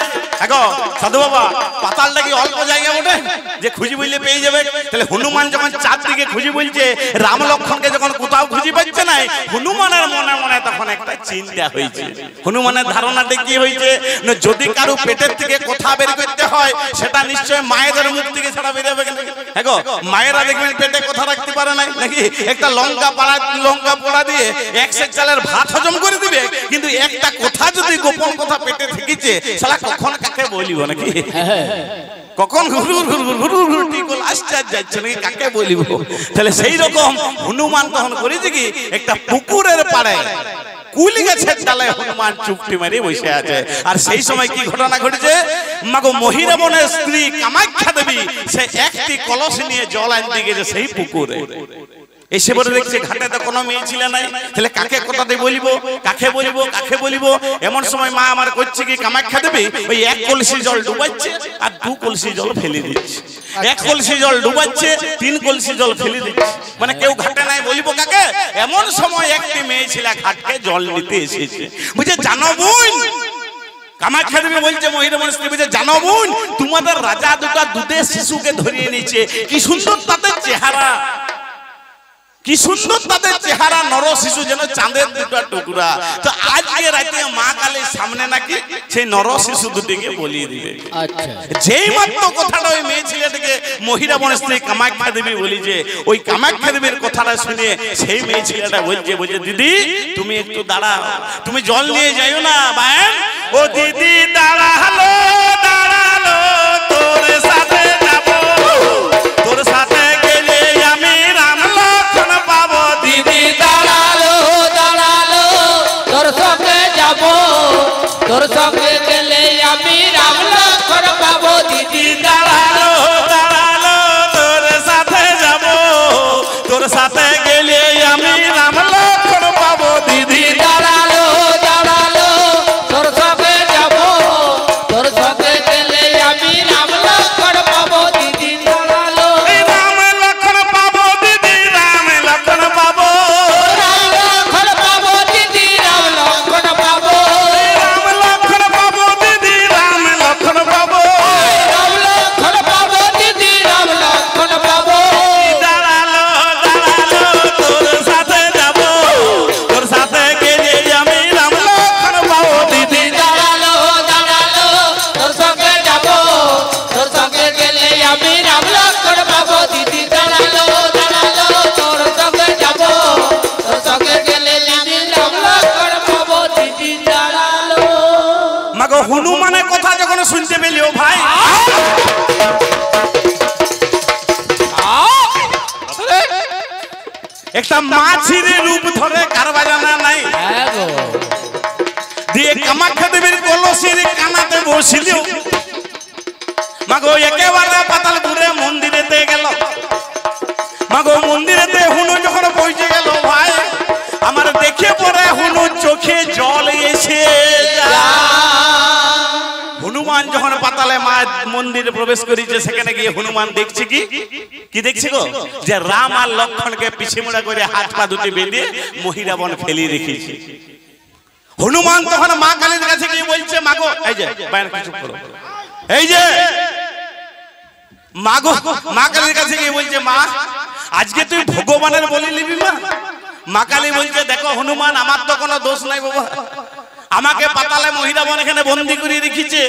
দেখো সাধু বাবা পাতালটা কি অল্প জায়গা ওঠে যে খুঁজি বললে পেয়ে যাবে তাহলে হনুমান যখন চারদিকে খুঁজি বলছে রাম লক্ষণকে যখন কোথাও খুঁজি পাচ্ছে না হনুমানের মনে মনে তখন একটা চিন্তা হয়েছে হনুমানের ধারণাটা কি হয়েছে না যদি কারো পেটের থেকে কথা বের করতে হয় সেটা নিশ্চয় মায়েদের মুখ থেকে ছাড়া বেরোবে দেখো মায়েরা দেখবেন পেটে কথা রাখতে পারে না নাকি একটা লঙ্কা পোড়া দিয়ে এক সের চালের ভাত হজম করে দিবে কিন্তু একটা কথা যদি গোপন কথা পেটে থেকেছে শালা কখন কাকে বলিব নাকি কখন যাচ্ছে নাকি কাকে বলিব তাহলে সেই রকম হনুমান তখন করেছে কি একটা পুকুরের পাড়ে কুল গাছের ডালায় হনুমান চুপটি মারি বসে আছে। আর সেই সময় কি ঘটনা ঘটেছে, মাগো মহিরাবনের স্ত্রী কামাখ্যা দেবী সে একটি কলস নিয়ে জল আনতে গেছে সেই পুকুরে। এসে বলে দেখছে ঘাটে তো কোনো মেয়ে ছিল নাই, তাহলে কাকে কথাতে বলিবো, কাকে বলিবো, কাকে বলিবো। এমন সময় মা আমার করছে কি, কামাখ্যা দেবী ওই এক কলসি জল ডুবাচ্ছে আর 2 কলসি জল ফেলে দিচ্ছে, 1 কলসি জল ডুবাচ্ছে 3 কলসি জল ফেলে দিচ্ছে, মানে কেউ ঘাটে নাই বলিবো কাকে। এমন সময় একটি মেয়ে ছিল ঘাটকে জল নিতে এসেছে, বুঝে জানো বোন, কামাখ্যা দেবী বলছে মহিরাবনের স্ত্রী বলছে, জানো বোন তোমাদের রাজা দুটা দুধের শিশুকে ধরিয়ে নিচ্ছে, কি সুন্দর তাদের চেহারা, কি সুন্দর তাদের চেহারা, নর শিশু যেন চাঁদের 2টা টুকরা। তো আজকে রাতে মা কালীর সামনে নাকি সেই নর শিশু দুটিকে বলিয়ে দিবে। যেই মাত্র কথাটা ওই মেয়ে ছেলেটাকে মহিরাবনের স্ত্রী কামাখ্যা দেবী বলিছে, ওই কামাখ্যা দেবীর কথাটা শুনে সেই মেয়ে ছেলেটা বলছে, বলছে দিদি তুমি একটু দাঁড়াও, তুমি জল নিয়ে যাইও না বায়েন। ও দিদি দাঁড়ালো দাঁড়ালো তোর সাথে যাবো, তোর সাথে গেলে আমি রাম লক্ষণ পাবো। দিদি দাঁড়ালো দাঁড়ালো তোর সঙ্গে যাব, তোর সঙ্গে গেলে আমি রাম লক্ষণ পাবো। দিদি দাঁড়ালো দাঁড়ালো তোর সাথে যাবো, তোর সাথে গেলে আমি রাম লক্ষণ পাবো। দিদি দাঁড়ালো দাঁড়ালো তোর সঙ্গে যাব, তোর সঙ্গে গেলে আমি রাম লক্ষণ পাবো। দিদি দাঁড়ালো রাম লক্ষণ পাবো, দিদি রাম লক্ষণ পাবো, রাম লক্ষণ পাবো। দিদি রাম লক্ষণ পাবো, রাম লক্ষণ পাবো, দিদি রাম লক্ষণ পাবো, রাম লক্ষণ পাবো। দিদি রাম লক্ষণ পাবো। দাঁড়ালো দাঁড়ালো তোর সাথে যাবো, তোর সাথে গেলে আমি রাম লক্ষণ পাবো। দিদি দাঁড়ালো দাঁড়ালো তোর সঙ্গে যাব, তোর সঙ্গে গেলে আমি রাম লক্ষণ পাবো। দিদি দাঁড়ালো দাঁড়ালো তোর সঙ্গে যাব, তোর সঙ্গে গেলে আমি রাম লক্ষণ পাবো। দিদি দাঁড়ালো। মাগো হনুমানের কথা যখন শুনতে পেলি ও ভাই, একটা মাছির রূপ ধরে কারবা জানা নাই দিয়ে কামাখ্যা দেবীর কলসির কানাতে বসিল। মাগো একেবারে পাতালপুরে মন্দিরেতে গেল। মাগো মন্দিরেতে হুনু যখন পৌঁছে গেল ভাই, আমার দেখে পরে হুনু চোখে জল এসে হনুমান যখন পাতালে মা মন্দিরে প্রবেশ করেছে, সেখানে গিয়ে হনুমান দেখছে কি দেখছে গো, যে রাম আর লক্ষণকে পিছিয়ে করে হাত পা দুটি বেঁধে মহিরাবন ফেলিয়ে রেখেছে। হনুমান তখন মা কালীর কাছে গিয়ে বলছে, মাগো এই যে বাইরে কিছু করো, এই যে মাগো, মা কালীর কাছে গিয়ে বলছে, মা আজকে তুই ভগবানের বলি নিবি মা? মা কালী বলছে, দেখো হনুমান আমার তো কোনো দোষ নাই বাবা, আমাকে পাতালে মহিরাবন এখানে বন্দী করে রেখেছে,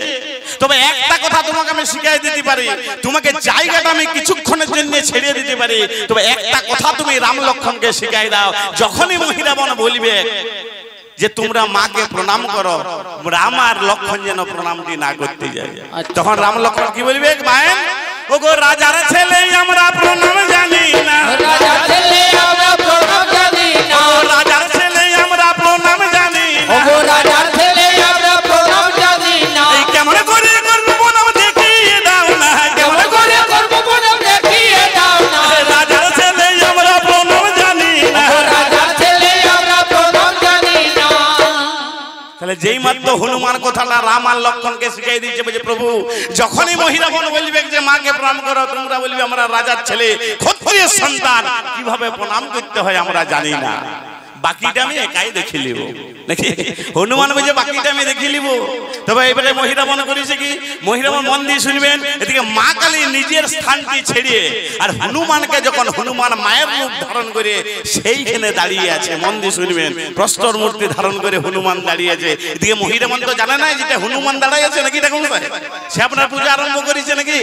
তবে একটা কথা তোমাকে আমি শিখাই দিতে পারি, তোমাকে জায়গাটা আমি কিছুক্ষণের জন্য ছেড়ে দিতে পারি, তবে একটা কথা তুমি রাম লক্ষণকে শিখাই দাও, যখনই মহিরাবন বলবে যে তোমরা মাকে প্রণাম করো, রাম আর লক্ষণ যেন প্রণামটি না করতে যায়। তখন রাম লক্ষণ কি বলবে, ভাই ওগো রাজার ছেলে আমরা প্রণাম জানি না, রাজার ছেলে আমরা প্রণাম জানি না, রাজার ছেলে আমরা প্রণাম জানি না, ওগো রাজার ছেলে আমরা প্রণাম জানি না। কেমন করে করবো প্রণাম দেখিয়ে দাও না, কেমন করে করবো প্রণাম দেখিয়ে দাও না, রাজার ছেলে আমরা প্রণাম জানি না, রাজার ছেলে আমরা প্রণাম জানি না। তাহলে যেই মাত্র হনুমান কথাটা রাম আর লক্ষণকে শিখাই দিয়েছে, বলছে প্রভু যখনই মহিরাবন বলবে যে মাকে প্রণাম করো, তোমরা বলবে আমরা রাজার ছেলে ক্ষত্রিয়ের সন্তান, কিভাবে প্রণাম করতে হয় আমরা জানি না, বাকিটা আমি একাই দেখে নিব নাকি? হনুমান বলছে বাকিটা আমি দেখে নিব। তবে এবারে মহিরাবন করেছে কি, মহিরাবন মন দিয়ে শুনবেন, এদিকে মা কালী নিজের স্থানটি ছেড়ে আর হনুমানকে যখন হনুমান মায়ের রূপ ধারণ করে সেইখানে দাঁড়িয়ে আছে, মন দিয়ে শুনবেন, প্রস্তর মূর্তি ধারণ করে হনুমান দাঁড়িয়ে আছে। এদিকে মহিরাবন তো জানে না যেটা হনুমান দাঁড়াই আছে নাকি, এটা কোন সে আপনার পূজা আরম্ভ করেছে নাকি,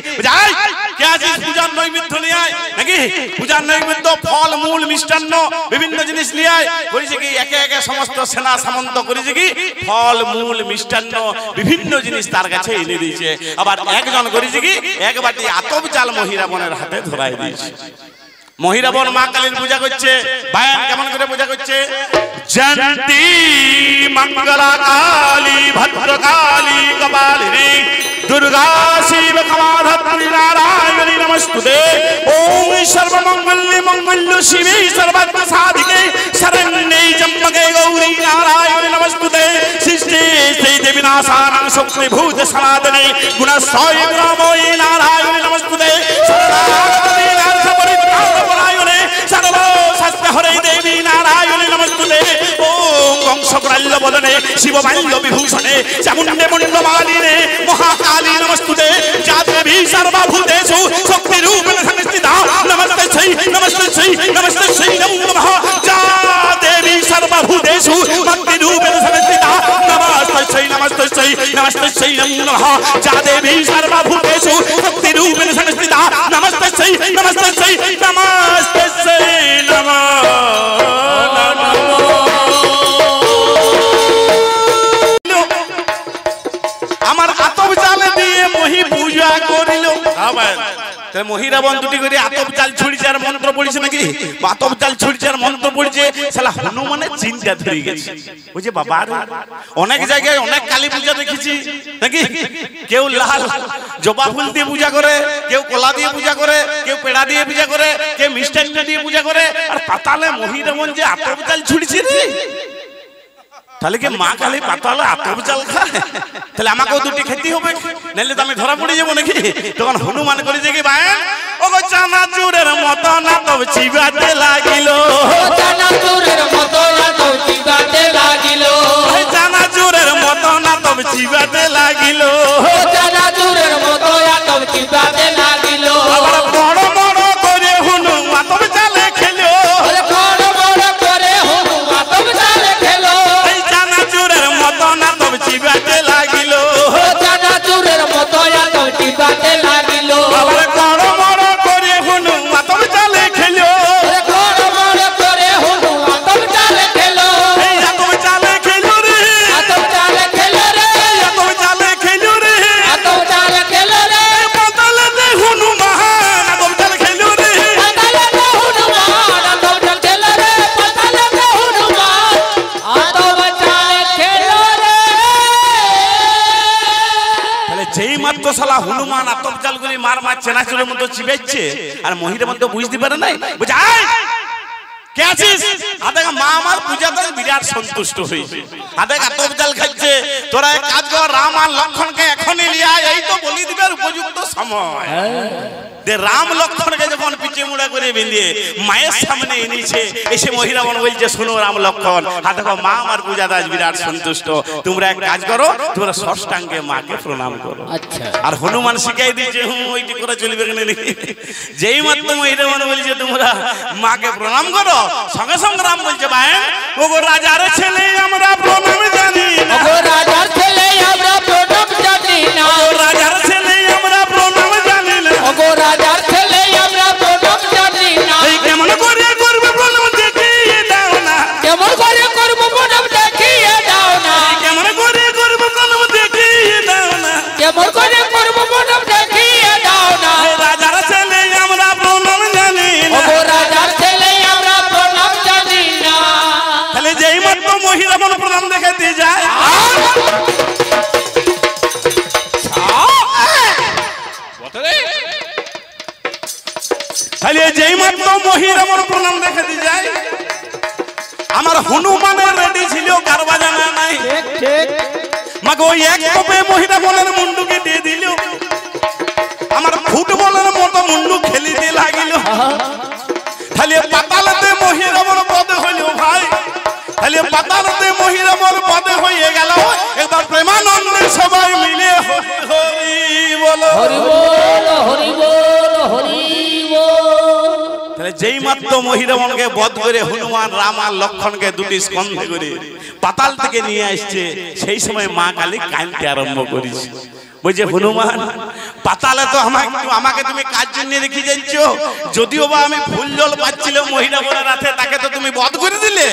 কে আছিস পূজার নৈবেদ্য নিয়ে আয় নাকি, পূজার নৈবেদ্য ফল মূল মিষ্টান্ন বিভিন্ন জিনিস নিয়ে আয় করেছে কি, একে একে সমস্ত সেনা সামন্ত করেছে কি, ফল মূল মিষ্টান্ন বিভিন্ন জিনিস তার কাছে এনে দিয়েছে। আবার একজন করেছে কি, এক বাটি আতপ চাল মহিরাবনের হাতে ধরাই দিয়েছে। মহিরাবন মা কালীর পূজা করছে। বায়ান কেমন করে পূজা করছে? জয়ন্তী মঙ্গলা কালী ভদ্রকালী কপালিনী দুর্গা শিব ক্ষমাধাত্রী নারায়ণী নমস্তুতে। ওম সর্বমঙ্গলে মঙ্গল শিবে সর্বার্থ সাধিকে শরণ্যে ত্র্যম্বকে গৌরী নারায়ণী নমস্তুতে। সৃষ্টি শ্রী দেবী নাশানাং শক্তি ভূত সনাতনে গুণস্বয় গ্রামোয় নারায়ণী নমস্তুতে। সর্ব শাস্ত্র হরে দেবী নারায়ণী নমস্তুতে। ওম কংসপ্রাল্য বদনে শিবমাল্য বিভূষণে চামুণ্ডে মুণ্ডমালিনে মহাকালী নমস্তুতে। যা দেবী সর্বভূতেষু শক্তিরূপেণ সংস্থিতা নমস্তে শ্রী নমস্তে শ্রী নমস্তে শ্রী নমো নমঃ। যা দেবী সর্বভূতেষু ভক্তিরূপেণ সংস্থিতা নমস্তে শ্রী নমস্তে শ্রী নমস্তে শ্রী নমো নমঃ। যা দেবী সর্বভূতেষু শক্তিরূপেণ সংস্থিতা নমস্তে শ্রী নমস্তে শ্রী নমস্তে শ্রী নমো নমঃ। আমার আতপ জাল দিয়ে মহি পূজা করিল। মহিরাবন দুটি করে আতপ জাল ছুড়ছে আর মন্ত্র পড়ছে নাকি? আতপ জাল ছুড়ছে আর মন্ত্র পড়ছে। শালা হনুমানের চিন্তা ধরে গেছে। বুঝে বাবা অনেক জায়গায় অনেক কালী পূজা দেখেছি নাকি? কেউ লাল জবা ফুল দিয়ে পূজা করে, কেউ কলা দিয়ে পূজা করে, কেউ পেড়া দিয়ে পূজা করে, কেউ মিষ্টান্ন দিয়ে পূজা করে। আর পাতালে মহিরাবন যে আতপ জাল ছুড়ছে রে, তাহলে কি মা কালী পাতালে আতপ জাল খায়? তাহলে আমাকেও দুটি খেতে হবে, নাহলে তো আমি ধরা পড়ে যাবো নাকি? তখন হনুমান করে যে কি ভাই ও চানাচুরের মতো না তবে চিবাতে লাগিল। চানাচুরের মতো না তবে চিবাতে লাগিল। চানাচুরের মতো না তবে চিবাতে লাগিল। চানাচুরের মতো না তবে চিবাতে লাগিল। আবার বড় বড় করে হনুমান তবে জালে খেলো। বড় বড় করে হনুমান তবে জালে খেলো। চানাচুরের মতো না তবে চিবাতে লাগিল। চানাচুরের মতো না তবে চিবাতে লাগিল। আবার বড় বড় করে হনুমান তবে জালে খেলো। বড় বড় করে হনুমান তবে জালে খেলো। এই আতপ জালে খেলো রে, আতপ জালে খেলো রে, আতপ জালে খেলো রে। আতপ জালে খেলো রে। পাতালে দে হনুমান আতপ জালে খেলো রে। পাতালে দে হনুমান আতপ জালে খেলো রে। পাতালে দে হনুমান আতপ জালে খেলো রে। তাহলে যেই মাত্র শালা হনুমান আতপ জাল করে মার চেনাচুরের মতো চিবেচ্ছে, আর মহিলার মধ্যে বুঝতে পারে নাই, বুঝে আয় কে আছিস? আদে মা আমার পূজাতে বিরাট সন্তুষ্ট হয়েছে। আদে আতপ জাল খাচ্ছে। তোরা এক কাজ কর, রাম আর লক্ষণকে এখনই নিয়ে আয়, এই তো বলি দিবার উপযুক্ত সময়। যে রাম লক্ষণকে যখন পিছে মুড়া করে বেঁধে মায়ের সামনে এনেছে, এসে মহিরাবন বলছে শোনো রাম লক্ষণ, দেখো মা আমার পূজাতে আজ বিরাট সন্তুষ্ট, তোমরা এক কাজ করো, তোমরা ষষ্ঠাঙ্গে মাকে প্রণাম করো। আচ্ছা, আর হনুমান শিখাই দিয়েছে ওইটি করে চলবে কেন? যেই মাত্র মহিরাবন বলছে তোমরা মাকে প্রণাম করো, সঙ্গে সঙ্গে রাম বলছে ভাই ও রাজার ছেলে আমরা প্রণাম জানি না। ও রাজার ছেলে আমরা প্রণাম জানি না। ও রাজার ছেলে আমরা প্রণাম জানি না। ও রাজার ছেলে আমরা প্রণাম জানি না। এই কেমন করে করবে প্রণাম দেখিয়ে দাও না। কেমন করে করব প্রণাম দেখিয়ে দাও না। কেমন করে করবে প্রণাম দেখিয়ে দাও না। কেমন করে করব প্রণাম দেখিয়ে দাও না। রাজার ছেলে আমরা প্রণাম জানি না। ও রাজার ছেলে আমরা প্রণাম জানি না। তাহলে যেই মাত্র মহিরাবন প্রণাম দেখাতে যায়, তাহলে যেই মাত্র মহিরাবন প্রণাম দেখাতে যায়, আমার হনুমানের রেডি ছিল কারবা জানা নাই। মাকে ওই এক কোপে মহিরাবনের মুন্ডুকে দিয়ে দিল। আমার ফুটবলের মতো মুন্ডু খেলিতে লাগিল। তাহলে পাতালতে মহিরাবন পদে হইল ভাই, তাহলে পাতালতে মহিরাবন পদে হয়ে গেল। এবার প্রেমানন্দে সবাই মিলে হরি বল, হরি বল, হরি বল, হরি বল। তাহলে যেই মাত্র মহিরাবনকে বধ করে হনুমান রাম আর লক্ষণকে দুটি স্কন্ধে করে পাতাল থেকে নিয়ে আসছে, সেই সময় মা কালী কাঁদতে আরম্ভ করেছে। বলছে হনুমান পাতালে তো আমাকে তুমি কাজ জন্য রেখে যাচ্ছ। যদিও বা আমি ফুল জল পাচ্ছিল মহিলা বলে রাতে, তাকে তো তুমি বধ করে দিলে।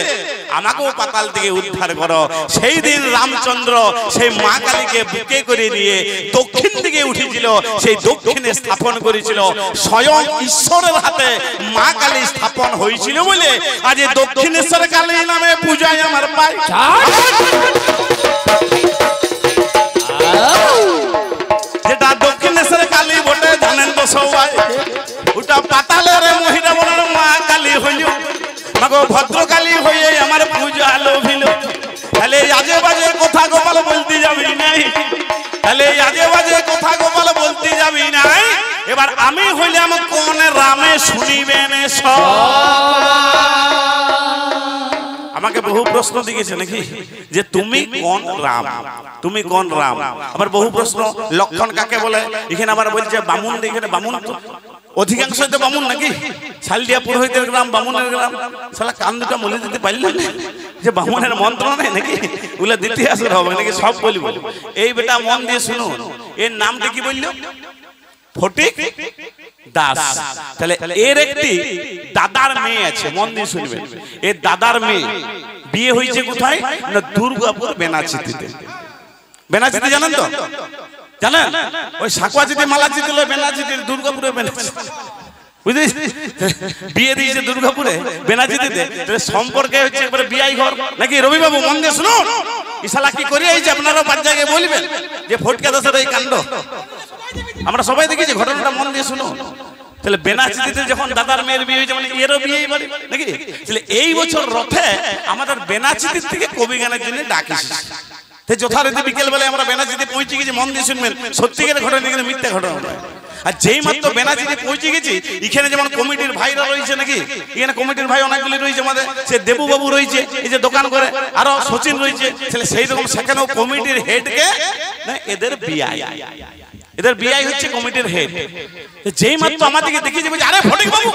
আমাকেও পাতাল থেকে উদ্ধার করো। সেই দিন রামচন্দ্র সেই মা কালীকে বুকে করে নিয়ে দক্ষিণ দিকে উঠেছিল, সেই দক্ষিণে স্থাপন করেছিল। স্বয়ং ঈশ্বরের হাতে মা কালী স্থাপন হয়েছিল বলে আজ দক্ষিণেশ্বর কালী নামে পূজায় আমার পাই। যেটা দক্ষিণেশ্বর কালী বটে জানেন তো সবাই, ওটা পাতালের মহিলা বলার মা কালী হইল। মাগো ভদ্রকালী হয়ে আমার পূজা লোভিল। তাহলে আজে বাজে কথা গোপাল বলতে যাবি নাই, তাহলে আজে বাজে কথা গোপাল বলতে যাবি নাই। এবার আমি হইলাম কোন রামে শুনিবেন সব। আমাকে বহু প্রশ্ন দিয়েছে নাকি যে তুমি কোন রাম, তুমি কোন রাম। আবার বহু প্রশ্ন লক্ষণ কাকে বলে। এখানে আবার বলছে বামুন, এখানে বামুন তো অধিকাংশ বামুন নাকি। শালডিয়া পুরোহিতের গ্রাম, বামুনের গ্রাম। শালা কান দুটা মলে দিতে পারলেন যে বামুনের মন্ত্র নেই নাকি, ওগুলো দিতে আসলে হবে নাকি, সব বলব। এই বেটা মন দিয়ে শুনুন, এর নামটা কি বললো? ফটিক দাস। তাহলে এর একটি দাদার মেয়ে আছে, মন দিয়ে শুনবেন। এর দাদার মেয়ে বিয়ে হয়েছে কোথায় না, দুর্গাপুর বেনাচিতিতে। বেনাচিতি জানেন তো, জানেন? ওই সাকুয়াচিতি মালাচিতি বেনাচিতি, দুর্গাপুরে বেনাচিতি, বুঝলি? বিয়ে দিয়েছে দুর্গাপুরে বেনাচিতিতে। সম্পর্কে হচ্ছে একবারে বিয়াই ঘর নাকি। রবিবাবু মন দিয়ে শুনুন, ইশালা কি করি এই যে আপনারা পাঁচ জায়গায় বলবেন যে ফটকা দাসের এই কাণ্ড আমরা সবাই দেখেছি। ঘটনাটা মন দিয়ে শুনুন। তাহলে বেনাচিতিতে যখন দাদার মেয়ের বিয়ে হয়েছে, মানে এরও বিয়ে বাড়ি নাকি। তাহলে এই বছর রথে আমাদের বেনাচিতির থেকে কবি গানের জন্য ডাক এসেছে। যথারীতি বিকেল বেলায় আমরা বেনাচিতে পৌঁছে গেছি। মন দিয়ে শুনবেন, সত্যিকারের ঘটনা এখানে মিথ্যা ঘটনা নয়। আর যেই মাত্র বেনাচিতে পৌঁছে গেছি, এখানে যেমন কমিটির ভাইরা রয়েছে নাকি, এখানে কমিটির ভাই অনেকগুলি রয়েছে আমাদের। সে দেবুবাবু রয়েছে এই যে দোকান করে, আরো সচিন রয়েছে। তাহলে সেই রকম সেখানেও কমিটির হেডকে এদের বিয়াই, এদের বিয়াই হচ্ছে কমিটির হেড। যেই মাত্র আমাদেরকে দেখে যাবে, আরে ফটিক বাবু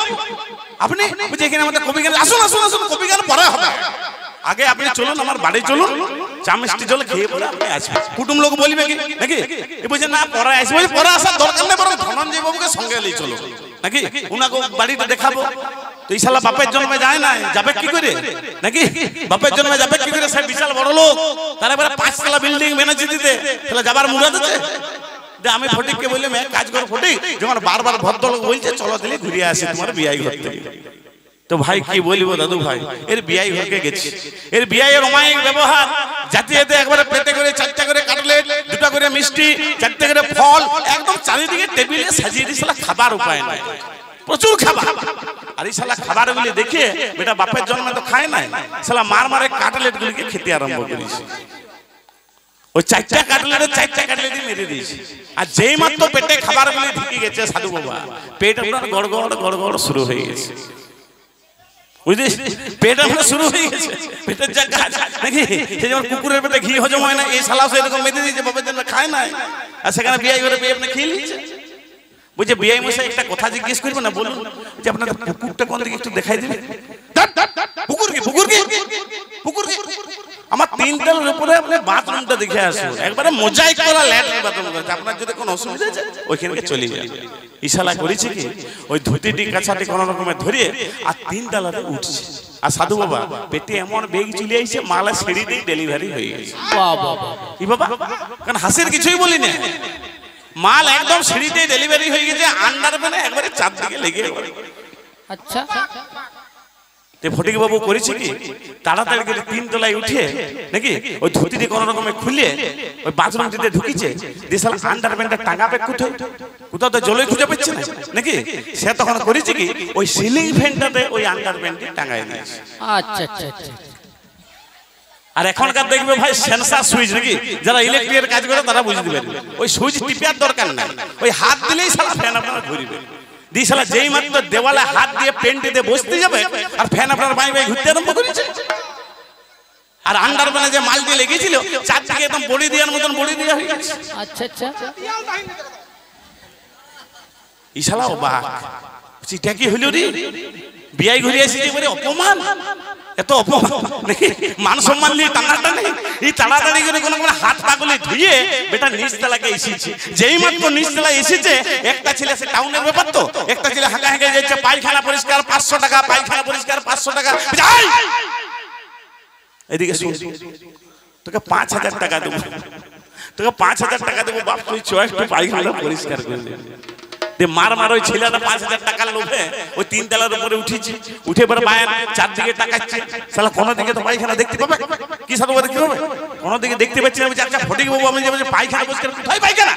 আপনি এখানে আমাদের কবি গান, আসুন আসুন আসুন, কবি গান পড়া হবে। আগে আপনি চলুন, আমার বাড়ি চলুন, চা মিষ্টি জল খেয়ে পরে আপনি আসবেন। কুটুম লোক বলবে কি নাকি, বলছে না পরে আসবে, পরে আসার দরকার নেই, বরং ধনঞ্জয় বাবুকে সঙ্গে নিয়ে চলো নাকি, উনাকে বাড়িটা দেখাবো। তো এই শালা বাপের জন্মে যায় না, যাবে কি করে নাকি, বাপের জন্মে যাবে কি করে? সে বিশাল বড় লোক, তার এবারে 5 তলা বিল্ডিং মেনেছে দিতে, তাহলে যাবার মুরাদ আছে। আমি ফটিককে বললাম এক কাজ করো ফটিক, যখন বারবার ভদ্রলোক বলছে চলো দিলে ঘুরে আসি তোমার বিয়াই ঘর থেকে। তো ভাই কি বলবো দাদু ভাই, এর বিয়াই ঘরকে গেছি। এর বিয়াইয়ের অমায়িক ব্যবহার, জাতি যেতে একবারে পেটে করে 4টা করে কাটলেট, 2টা করে মিষ্টি, 4টে করে ফল, একদম চারিদিকে টেবিলে সাজিয়ে দিয়ে শালা খাবার উপায় নাই, প্রচুর খাবার। আর এই শালা খাবার গুলি দেখে বেটা বাপের জন্মে তো খায় নাই, শালা মার মারে কাটলেট গুলিকে খেতে আরম্ভ করেছে। ওই 4টা কাটলেটই মেরে দিয়েছে। আর যেই মাত্র পেটে খাবার গুলি ঢুকে গেছে সাধু বাবা, পেট আপনার গড়গড় গড়গড় শুরু হয়ে গেছে, বুঝলিস? পেট আপনার শুরু হয়ে গেছে, পেটের যা কাজ নাকি, সে যেমন কুকুরের পেটে ঘি হজম হয় না, এই শালা এরকম মেরে দিয়েছে, বাপের জন্য খায় নাই। আর সেখানে বিয়াই ঘরে পেয়ে আপনি খেয়ে নিচ্ছে। বুঝছে বিয়াই মশাই একটা কথা জিজ্ঞেস করবে না, বলুন যে আপনাদের পুকুরটা কোন দিকে একটু দেখাই দিবে। পুকুর কি পুকুর কি পুকুর কি? আমার 3 তলার উপরে আপনি বাথরুমটা দেখে আসুন, একবারে মোজাইক করা ল্যাট্রিন বাথরুম করেছে। আপনার যদি কোনো অসুবিধা আছে ওইখানে চলে যান। ইশালা করেছে কি, ওই ধুতিটি কাছাটি কোন রকমে ধরিয়ে আর 3 তলাতে উঠছে। আর সাধু বাবা পেটে এমন বেগ চলে আইছে, মালা সিঁড়িতেই ডেলিভারি হয়ে গেছে। কি বাবা, কারণ হাসির কিছুই বলি না, মাল একদম সিঁড়িতেই ডেলিভারি হয়ে গেছে, আন্ডারপ্যান্টে একবারে চারদিকে লেগে। আচ্ছা ফটিক বাবু করেছে কি, তাড়াতাড়ি করে 3 তলায় উঠে নাকি ওই ধুতিটি কোন রকমে খুলে ওই বাথরুমটিতে ঢুকিছে। দেশাল আন্ডারপ্যান্টটা টাঙাবে কোথায়, কোথাও তো জলে খুঁজে পাচ্ছে না নাকি, সে তখন করেছে কি ওই সিলিং ফ্যানটাতে ওই আন্ডারপ্যান্টটি টাঙায় দিয়েছে। আচ্ছা আচ্ছা আচ্ছা। আর এখনকার দেখবে ভাই সেন্সার সুইচ নাকি, যারা ইলেকট্রিকের কাজ করে তারা বুঝতে পারবে, ওই সুইচ টিপার দরকার নাই, ওই হাত দিলেই সারা ফ্যান আপনারা ঘুরবে। দিশালা যেই মাত্র দেওয়ালে হাত দিয়ে পেন্টিতে বসতে যাবে আর ফ্যান আপনার বাই বাই ঘুরতে আরম্ভ করেছে। আর আন্ডারপ্যানে যে মাল দিয়ে লেগেছিল চারদিকে একদম বড়ি দেওয়ার মতন বড়ি দেওয়া হয়ে গেছে। আচ্ছা আচ্ছা। ইশালা অবাক, এটা কি হইল রে? বিয়াই ঘুরে এসেছি বলে অপমান, এত অপমান নাকি? মান সম্মান নিয়ে টানাটানি, এই তাড়াতাড়ি করে কোনো হাত পাগলে ধুয়ে বেটা নিচতলাকে এসেছি। যেই মাত্র নিচতলায় এসেছে, একটা ছেলে, সে টাউনের ব্যাপার তো, একটা ছেলে হাঁকা হাঁকা যাচ্ছে, পায়খানা পরিষ্কার 500 টাকা, পায়খানা পরিষ্কার 500 টাকা। এদিকে শুন, তোকে 5000 টাকা দেবো, তোকে 5000 টাকা দেবো, বাপ তুই চ একটু পায়খানা পরিষ্কার করে দে। মার মার ওই ছেলেটা 5000 টাকার লোভে ওই 3 তলার উপরে উঠেছি, উঠে পরে বায়ান চারদিকে তাকাচ্ছে, শালা কোনো দিকে তো পায়খানা দেখতে পাবে, কি সাথে দেখতে পাবে, কোনো দিকে দেখতে পাচ্ছি না। বলছি আচ্ছা ফটিক বাবু, আমি যে পায়খানা পরিষ্কার কোথায় পায়খানা?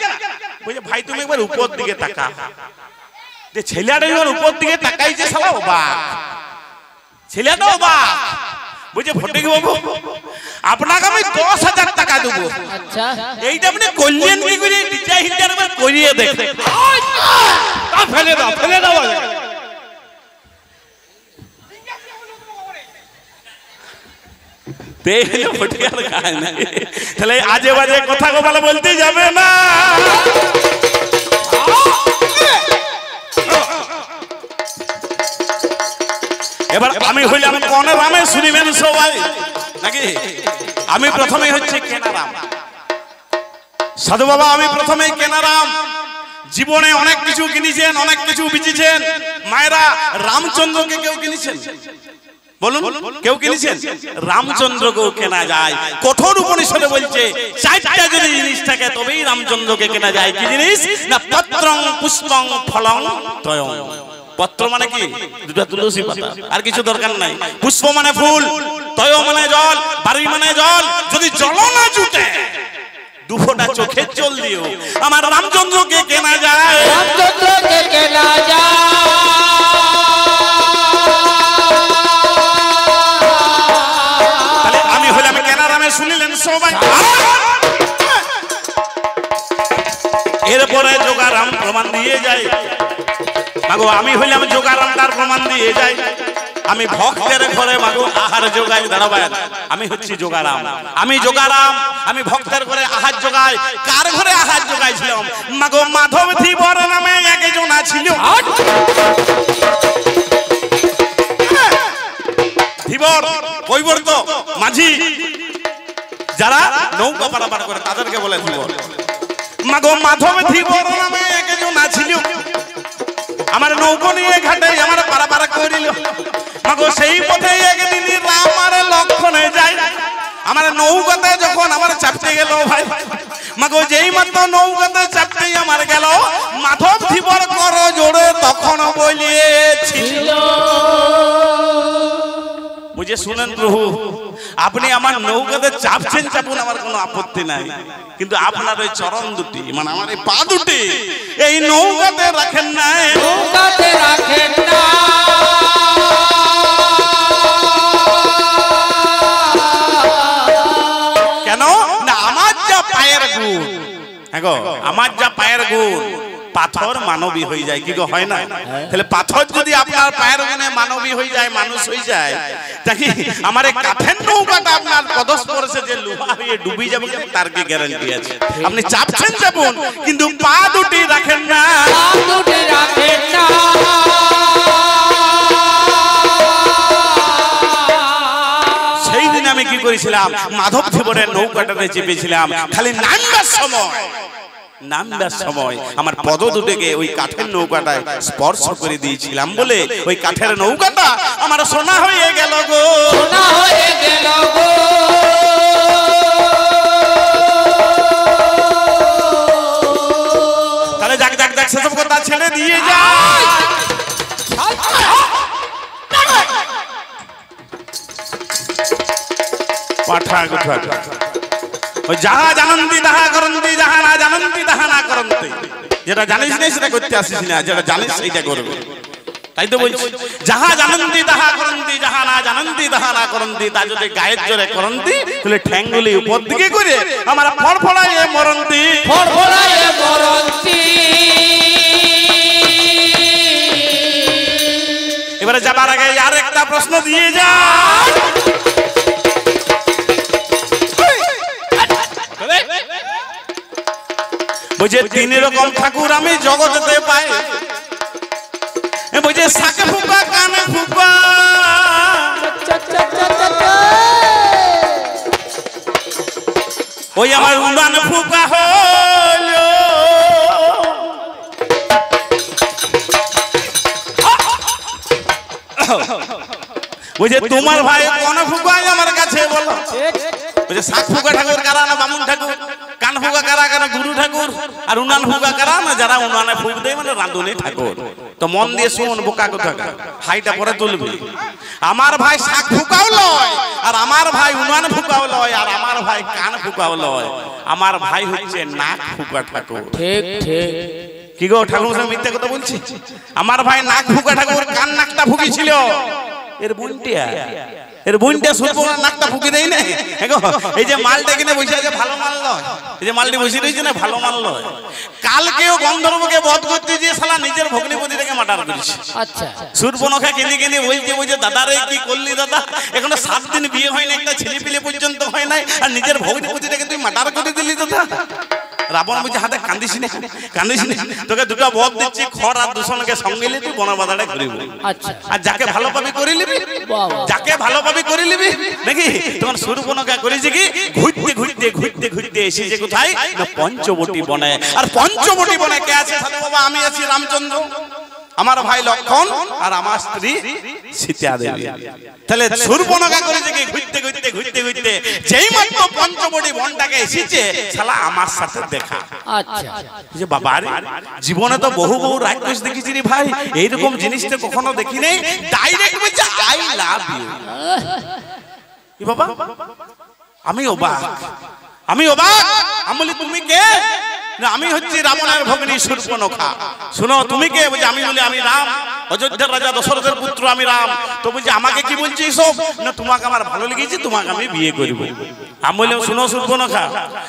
বলছে ভাই তুমি একবার উপর দিকে তাকা। যে ছেলেটা একবার উপর দিকে তাকাইছে, শালা অবাক, ছেলেটা অবাক। বুঝে ফটিক বাবু আপনাকে আমি 10,000 টাকা দেবো, আচ্ছা এইটা আপনি করলেন কি করে? ডিজাইনটা একবার করিয়ে দেখে ফেলে দাও, ফেলে দাও। তাহলে আজে বাজে কথা গোপাল বলতে যাবে না। এবার আমি হইলাম কোন রামে শুনিবেন সবাই নাকি? আমি প্রথমেই হচ্ছে কেনারাম সাধু বাবা, আমি প্রথমেই কেনারাম। জীবনে অনেক কিছু কিনেছেন, অনেক কিছু বেচেছেন। মায়েরা রামচন্দ্রকে কেউ কিনেছেন? বলুন, কেউ কিনেছেন? রামচন্দ্রকেও কেনা যায়। কঠোর উপনিষদে বলছে 4টা যদি জিনিস থাকে তবেই রামচন্দ্রকে কেনা যায়। কি জিনিস? না পত্রং পুষ্পং ফলং ত্রয়ং। পত্র মানে কি? দুটা তুলসী পাতা, আর কিছু দরকার নাই। পুষ্প মানে ফুল, তয় মানে জল, বাড়ি মানে জল। যদি জল না জুটে, দুফোঁটা চোখের জল দিও আমার রামচন্দ্রকে কেনা যায়, রামচন্দ্রকে কেনা যায়। তাহলে আমি হলাম কেনারামে, শুনিলেন সবাই। এরপরে যোগারাম প্রমাণ দিয়ে যায়। মাগো আমি হইলাম যোগারাম, তার প্রমাণ দিয়ে যায়। আমি ভক্তের ঘরে মাগো আহার যোগাই। দাঁড়াবেন, আমি হচ্ছি যোগারাম, আমি যোগারাম, আমি ভক্তের ঘরে আহার যোগাই। কার ঘরে আহার যোগাইছিলাম? মাগো মাধব ধীবর নামে একজন ছিল। ধীবর কৈবর্ত মাঝি, যারা নৌকা পারাপার করে তাদেরকে বলে ধীবর। মাগো মাধব ধীবর নামে একজন ছিল। আমার নৌকো নিয়ে ঘাটে আমার পারাপার করিল। মাগো সেই পথে একদিন রাম আর লক্ষণে যায়। আমার নৌকাতে যখন আমার চাপতে গেল ভাই, মাগো যেই মাত্র নৌকাতে চাপতে আমার গেল, মাধব ধীবর কর জোরে তখন বলিয়েছিল। বুঝে শুনেন প্রভু, আপনি আমার নৌকাতে চাপছেন, চাপুন, আমার কোনো আপত্তি নাই। কিন্তু আপনার ওই চরণ দুটি, মানে আমার এই পা দুটি এই নৌকাতে রাখেন না, নৌকাতে রাখেন না। কেন না? আমার যা পায়ের গুণ, হ্যাঁ আমার যা পায়ের গুণ, পাথর মানবী হয়ে যায়। কি গো, হয় না? তাহলে পাথর যদি আপনার পায়ের গুণে মানবী হয়ে যায়, মানুষ হয়ে যায়, তাকি আমার এই কাঠের নৌকাটা আপনার পদস্পর্শে যে লোহা হয়ে ডুবে যাবে, তার কি গ্যারান্টি আছে? আপনি চাপছেন চাপুন, কিন্তু পা দুটি রাখেন না, পা দুটি রাখেন না। সেই দিন আমি কি করেছিলাম? মাধব ধীবরের নৌকাটাতে চেপেছিলাম। খালি নামবার সময় আমার পদ দুটিকে ওই কাঠের নৌকাটায় স্পর্শ করে দিয়েছিলাম বলে ওই কাঠের নৌকাটা আমার সোনা হয়ে গেল গো, সোনা হয়ে গেল গো। তাহলে যাক যাক যাক, সেসব কথা ছেড়ে দিয়ে যায়। পাঠা কথা ওই যাহা জানন্তি তাহা করন্তি, যাহা না জানন্তি তাহা না করন্তি। যেটা জানিস না সেটা করতে আসিস না, যেটা জানিস সেইটা করবে। তাই তো বলছি, যাহা জানন্তি তাহা করন্তি, যাহা না জানন্তি তাহা না করন্তি। তা যদি গায়ের জোরে করন্তি, তাহলে ঠ্যাঙ্গুলি উপর দিকে করে আমার ফড়ফড়াইয়ে মরন্তি, ফড়ফড়াইয়ে মরন্তি। এবারে যাবার আগে আর একটা প্রশ্ন দিয়ে যা। বুঝে 3 রকম ঠাকুর আমি জগতেতে পাই। বুঝে শাক ফুকা কানে ফুকা ওই আমার উড়ান ফুকা হলো বুঝে তোমার ভাই কোন ফুকা আমার কাছে বলো বুঝে শাক ফুকা ঠাকুর কারা না বামুন ঠাকুর কান ফুকা কারা কারা গুরু ঠাকুর আর উনান ফুকা কারা না যারা উনানে ফুক দেয় মানে রাঁধুনি ঠাকুর তো মন দিয়ে শুন বোকা কোথাকা হাইটা পরে তুলবি আমার ভাই শাক ফুকাও লয় আর আমার ভাই উনান ফুকাও লয় আর আমার ভাই কান ফুকাও লয় আমার ভাই হচ্ছে নাক ফুকা ঠাকুর ঠিক ঠিক কি গো ঠাকুর সাহেব মিথ্যা কথা বলছি আমার ভাই নাক ফুকা ঠাকুর কান নাকটা ফুকিছিল এর বুনটিয়া শুনবো নাকটা ফুকি দেয় না এই যে মালটা কিনে বসে আছে ভালো মাল নয় এই যে মালটি বসে রয়েছে না ভালো মাল নয় কালকেও গন্ধর্বকে বধ করতে যে শালা নিজের ভগ্নিপতিটাকে মার্ডার করেছে আচ্ছা সুরপনখা কেঁদে কেঁদে বলছে দাদা রে কি করলি দাদা এখনো 7 দিন বিয়ে হয় না একটা ছেলে পিলে পর্যন্ত হয় নাই আর নিজের ভগ্নিপতিটাকে তুই মার্ডার করে দিলি দাদা রাবণ বলছে হাতে কান্দিস না তোকে দুটো বধ দিচ্ছি খড় আর দূষণকে সঙ্গে নিয়ে তুই বনবাদাটা করিব আর যাকে ভালো পাবি করে নিবি যাকে ভালো পাবি করে নিবি নাকি তোমার সুরপনখা করেছে কি ঘুরতে এসেছে কোথায় না পঞ্চবটি বনে আর পঞ্চবটি বনে কে আছে সাধু বাবা আমি আছি রামচন্দ্র আমার ভাই লক্ষণ আর আমার স্ত্রী সীতা দেবী তাহলে সুরপনখা করেছে কি ঘুরতে যেই মাত্র পঞ্চবটি বনটাকে এসেছে শালা আমার সাথে দেখা আচ্ছা যে বাবা জীবনে তো বহু রাক্ষস দেখেছি রে ভাই এইরকম জিনিসটা কখনো দেখি নাই ডাইরেক্ট বলছে আই লাভ ইউ বাবা আমি অবাক আমি বলি তুমি কে না আমি হচ্ছি রাবণের ভগ্নী সুরপনখা শুনো তুমি কে বলছে আমি বলি আমি রাম অযোধ্যার রাজা দশরথের পুত্র আমি রাম তো বলছে আমাকে কি বলছিস সব না তোমাকে আমার ভালো লেগেছে তোমাকে আমি বিয়ে করব আমি বললাম শুনো সুরপনখা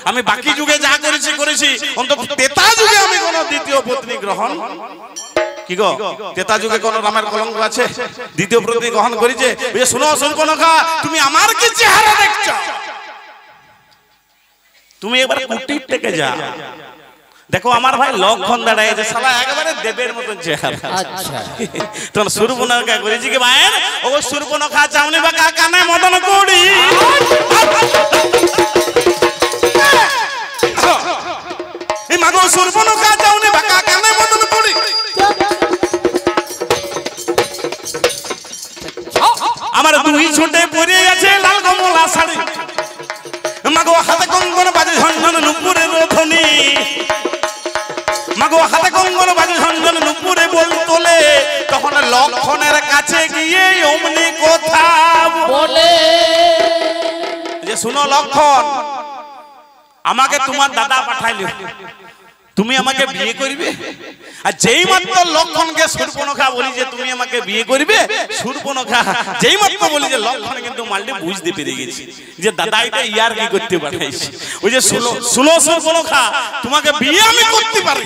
আমি বাকি যুগে যা করেছি অন্তত তেতা যুগে আমি কোন দ্বিতীয় পত্নী গ্রহণ কি গো তেতা যুগে কোন রামের কলঙ্ক আছে দ্বিতীয় পত্নী গ্রহণ করেছে শুনো সুরপনখা তুমি আমার কি চেহারা দেখছো তুমি এবার কুটির থেকে যা দেখো আমার ভাই লক্ষণ দাঁড়ায় যে শালা একেবারে দেবের মতন চেহারা আচ্ছা তখন সুরপনখা করেছি কি ভাই ও সুরপনখা চাউনি বা কানে মদন করি এই মাগো সুরপনখা চাউনি বা কানে মদন করি আমার দুই ছোটে পরে আছে লাল কমলা শাড়ি মাগো হাতে কঙ্গন বাজে ঝনঝন নুপুরের ধ্বনি মাগো হাতে কঙ্গন বাজে ঝনঝন নুপুরে বল তোলে তখন লক্ষণের কাছে গিয়ে অমনি কথা বলে যে শুনো লক্ষণ আমাকে তোমার দাদা পাঠাইলো তুমি আমাকে বিয়ে করবে আর যেই মাত্র লক্ষণকে সুরপনখা বলি যে তুমি আমাকে বিয়ে করবে সুরপনখা যেই মাত্র বলি যে লক্ষণ কিন্তু মালটি বুঝতে পেরে গেছি যে দাদা এটা ইয়ার কি করতে পাঠাইছি ওই যে শুনো সুরপনখা তোমাকে বিয়ে আমি করতে পারি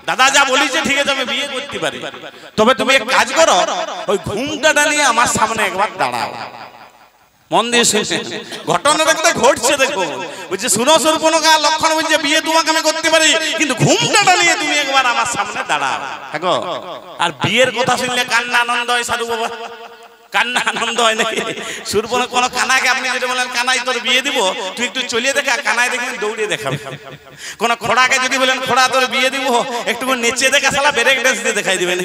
দাদা যা বলিছে ঠিক আছে আমি বিয়ে করতে পারি তবে তুমি এক কাজ করো ওই ঘুমটা নিয়ে আমার সামনে একবার দাঁড়াও মন দিয়ে শুনছেন ঘটনাটা কোথায় ঘটছে দেখো বলছে শুনো সুরপনখা লক্ষণ বলছে বিয়ে তোমাকে আমি করতে পারি কিন্তু ঘুমটা নিয়ে তুমি একবার আমার সামনে দাঁড়াও দেখো আর বিয়ের কথা শুনলে কান্না আনন্দ হয় সাধু বাবা কান্না আনন্দ হয় নাকি সুরপনখা কোন কানাকে আপনি যেটা বলেন কানাই তোর বিয়ে দিব তুই একটু চলিয়ে দেখা কানাই দেখবেন দৌড়িয়ে দেখাবে কোন খোড়াকে যদি বলেন খোড়া তোর বিয়ে দিব একটু নেচে দেখা শালা ব্রেক ড্যান্স দিয়ে দেখাই দিবেন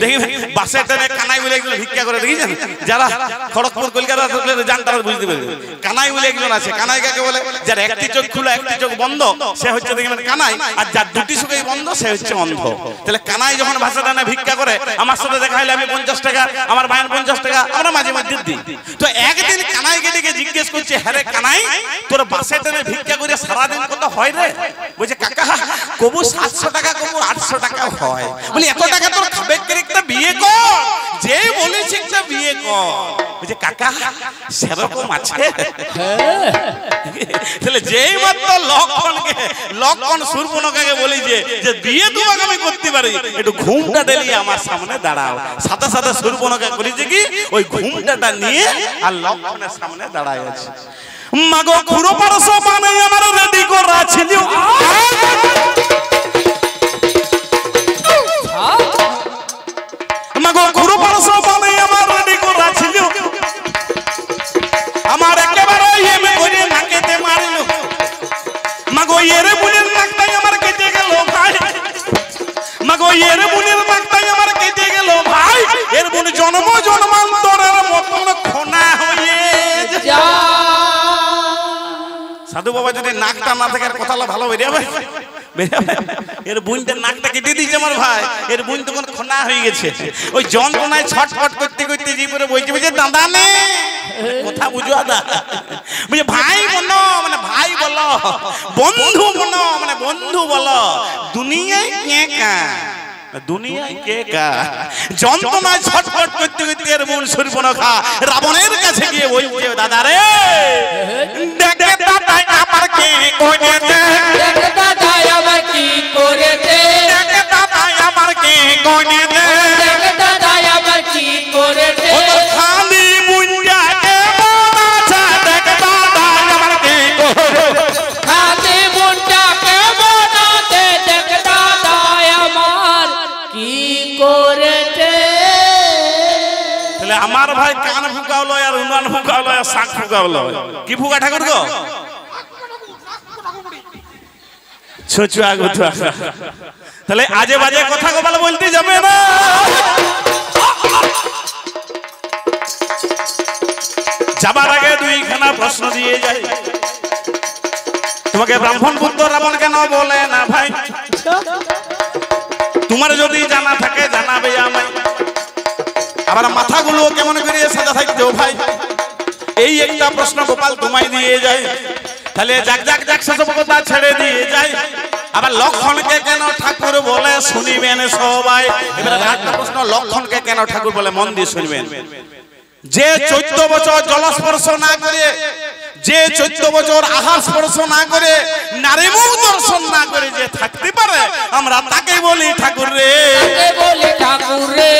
দেখবেন বাসে ট্রেনে কানাই বলে একজন ভিক্ষা করে দেখেছেন যারা খড়গপুর কলকাতা যান তারা বুঝতে পারবে কানাই বলে একজন আছে কানাই কাকে বলে যার একটি চোখ খোলা একটি চোখ বন্ধ সে হচ্ছে দেখবেন কানাই আর যার দুটি চোখই বন্ধ সে হচ্ছে অন্ধ তাহলে কানাই যখন ভাষা টানে ভিক্ষা করে আমার সাথে দেখা হলে আমি 50 টাকা আমার ভাইয়ের 50 টাকা আমরা মাঝে মাঝে দিই তো একদিন কানাইকে ডেকে জিজ্ঞেস করছে হ্যাঁ রে কানাই তোর বাসে ট্রেনে ভিক্ষা করে সারাদিন কত হয় রে বলছে কাকা কবু 700 টাকা কবু 800 টাকা হয় বলি এত টাকা তোর খাবে একটা বিয়ে কর যে বলিস একটা বিয়ে কর বলছে কাকা সেরকম আছে তাহলে যেই মাত্র লক্ষণ সুরপনখাকে বলি যে বিয়ে তোমাকে আমি করতে পারি একটু ঘুমটা দিলি আমার সামনে দাঁড়াও সাথে সাথে সুরপনখা করেছে কি ওই ঘুমটাটা নিয়ে আর লক্ষণের সামনে দাঁড়ায় আছে মাগো খুরো পারসো বানাই আমার রেডি করা ছিল কামনা থেকে আর কথা ভালো বেরিয়ে যাবে এর বুনটার নাকটা কেটে দিয়েছে আমার ভাই এর বুন তখন খোনা হয়ে গেছে ওই যন্ত্রণায় ছটফট করতে করতে জীবনে বইছে বুঝে দাদা নে কথা বুঝো আদা বুঝে ভাই বলো মানে ভাই বলো বন্ধু বলো মানে বন্ধু বলো দুনিয়ায় কে কা দুনিয়ায় কে কা যন্ত্রণায় ছটফট করতে করতে এর বোন সুর্পনখা রাবণের কাছে গিয়ে বলছে দাদা রে দেখে দাদা আমার কে করেছে দেখে দাদা আমার কি করেছে দেখে দাদা আমার কে করেছে দেখে দাদা আমার কি করেছে ও তো খালি বুঞ্জাকে মনাছে দেখে দাদা আমার কে করেছে খালি বুনটাকে মনাতে দেখে দাদা আমার কি করেছে তাহলে আমার ভাই কান ফুকাওলো আর উনান ফুকাওলো আর শাক ফুকাওলো কি ফুকা ঠাকুর গো ছুচুয়া গুথা তাহলে আজে বাজে কথা গোপাল বলতে যাবে না যাবার আগে দুইখানা প্রশ্ন দিয়ে যাই তোমাকে ব্রাহ্মণ পুত্র রাবণ কেন বলে না ভাই তোমার যদি জানা থাকে জানাবে আমায় আবার মাথাগুলো কেমন করে সাজা থাকতো ভাই এই একটা প্রশ্ন গোপাল তোমায় দিয়ে যায় তাহলে যাক যাক যাক সেসব কথা ছেড়ে দিয়ে যায় আবার লক্ষণকে কেন ঠাকুর বলে শুনিবেন সবাই এবারে আরেকটা প্রশ্ন লক্ষণকে কেন ঠাকুর বলে মন দিয়ে শুনবেন যে 14 বছর জলস্পর্শ না করে যে 14 বছর আহার স্পর্শ না করে নারী মুখ দর্শন না করে যে থাকতে পারে আমরা তাকে বলি ঠাকুর রে তাকে বলি ঠাকুর রে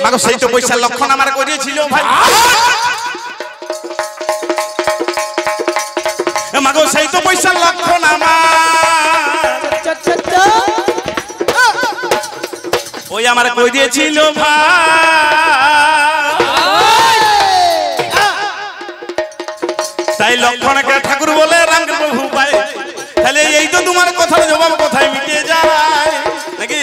মাগো সেই তো পয়সা লক্ষণ আমার করিয়েছিল ভাই মাগো সেই তো পয়সা লক্ষণ আমার ওই আমার কই দিয়েছিল ভাই তাই লক্ষণকে ঠাকুর বলে রামকৃষ্ণ প্রভু পায় তাহলে এই তো তোমার কথার জবাব কোথায় মিটে যায় নাকি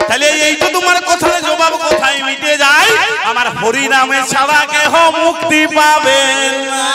তাহলে এই তো তোমার কথার জবাব কোথায় মিটে যায় আমার হরি নামে ছাড়া কেহ মুক্তি পাবে না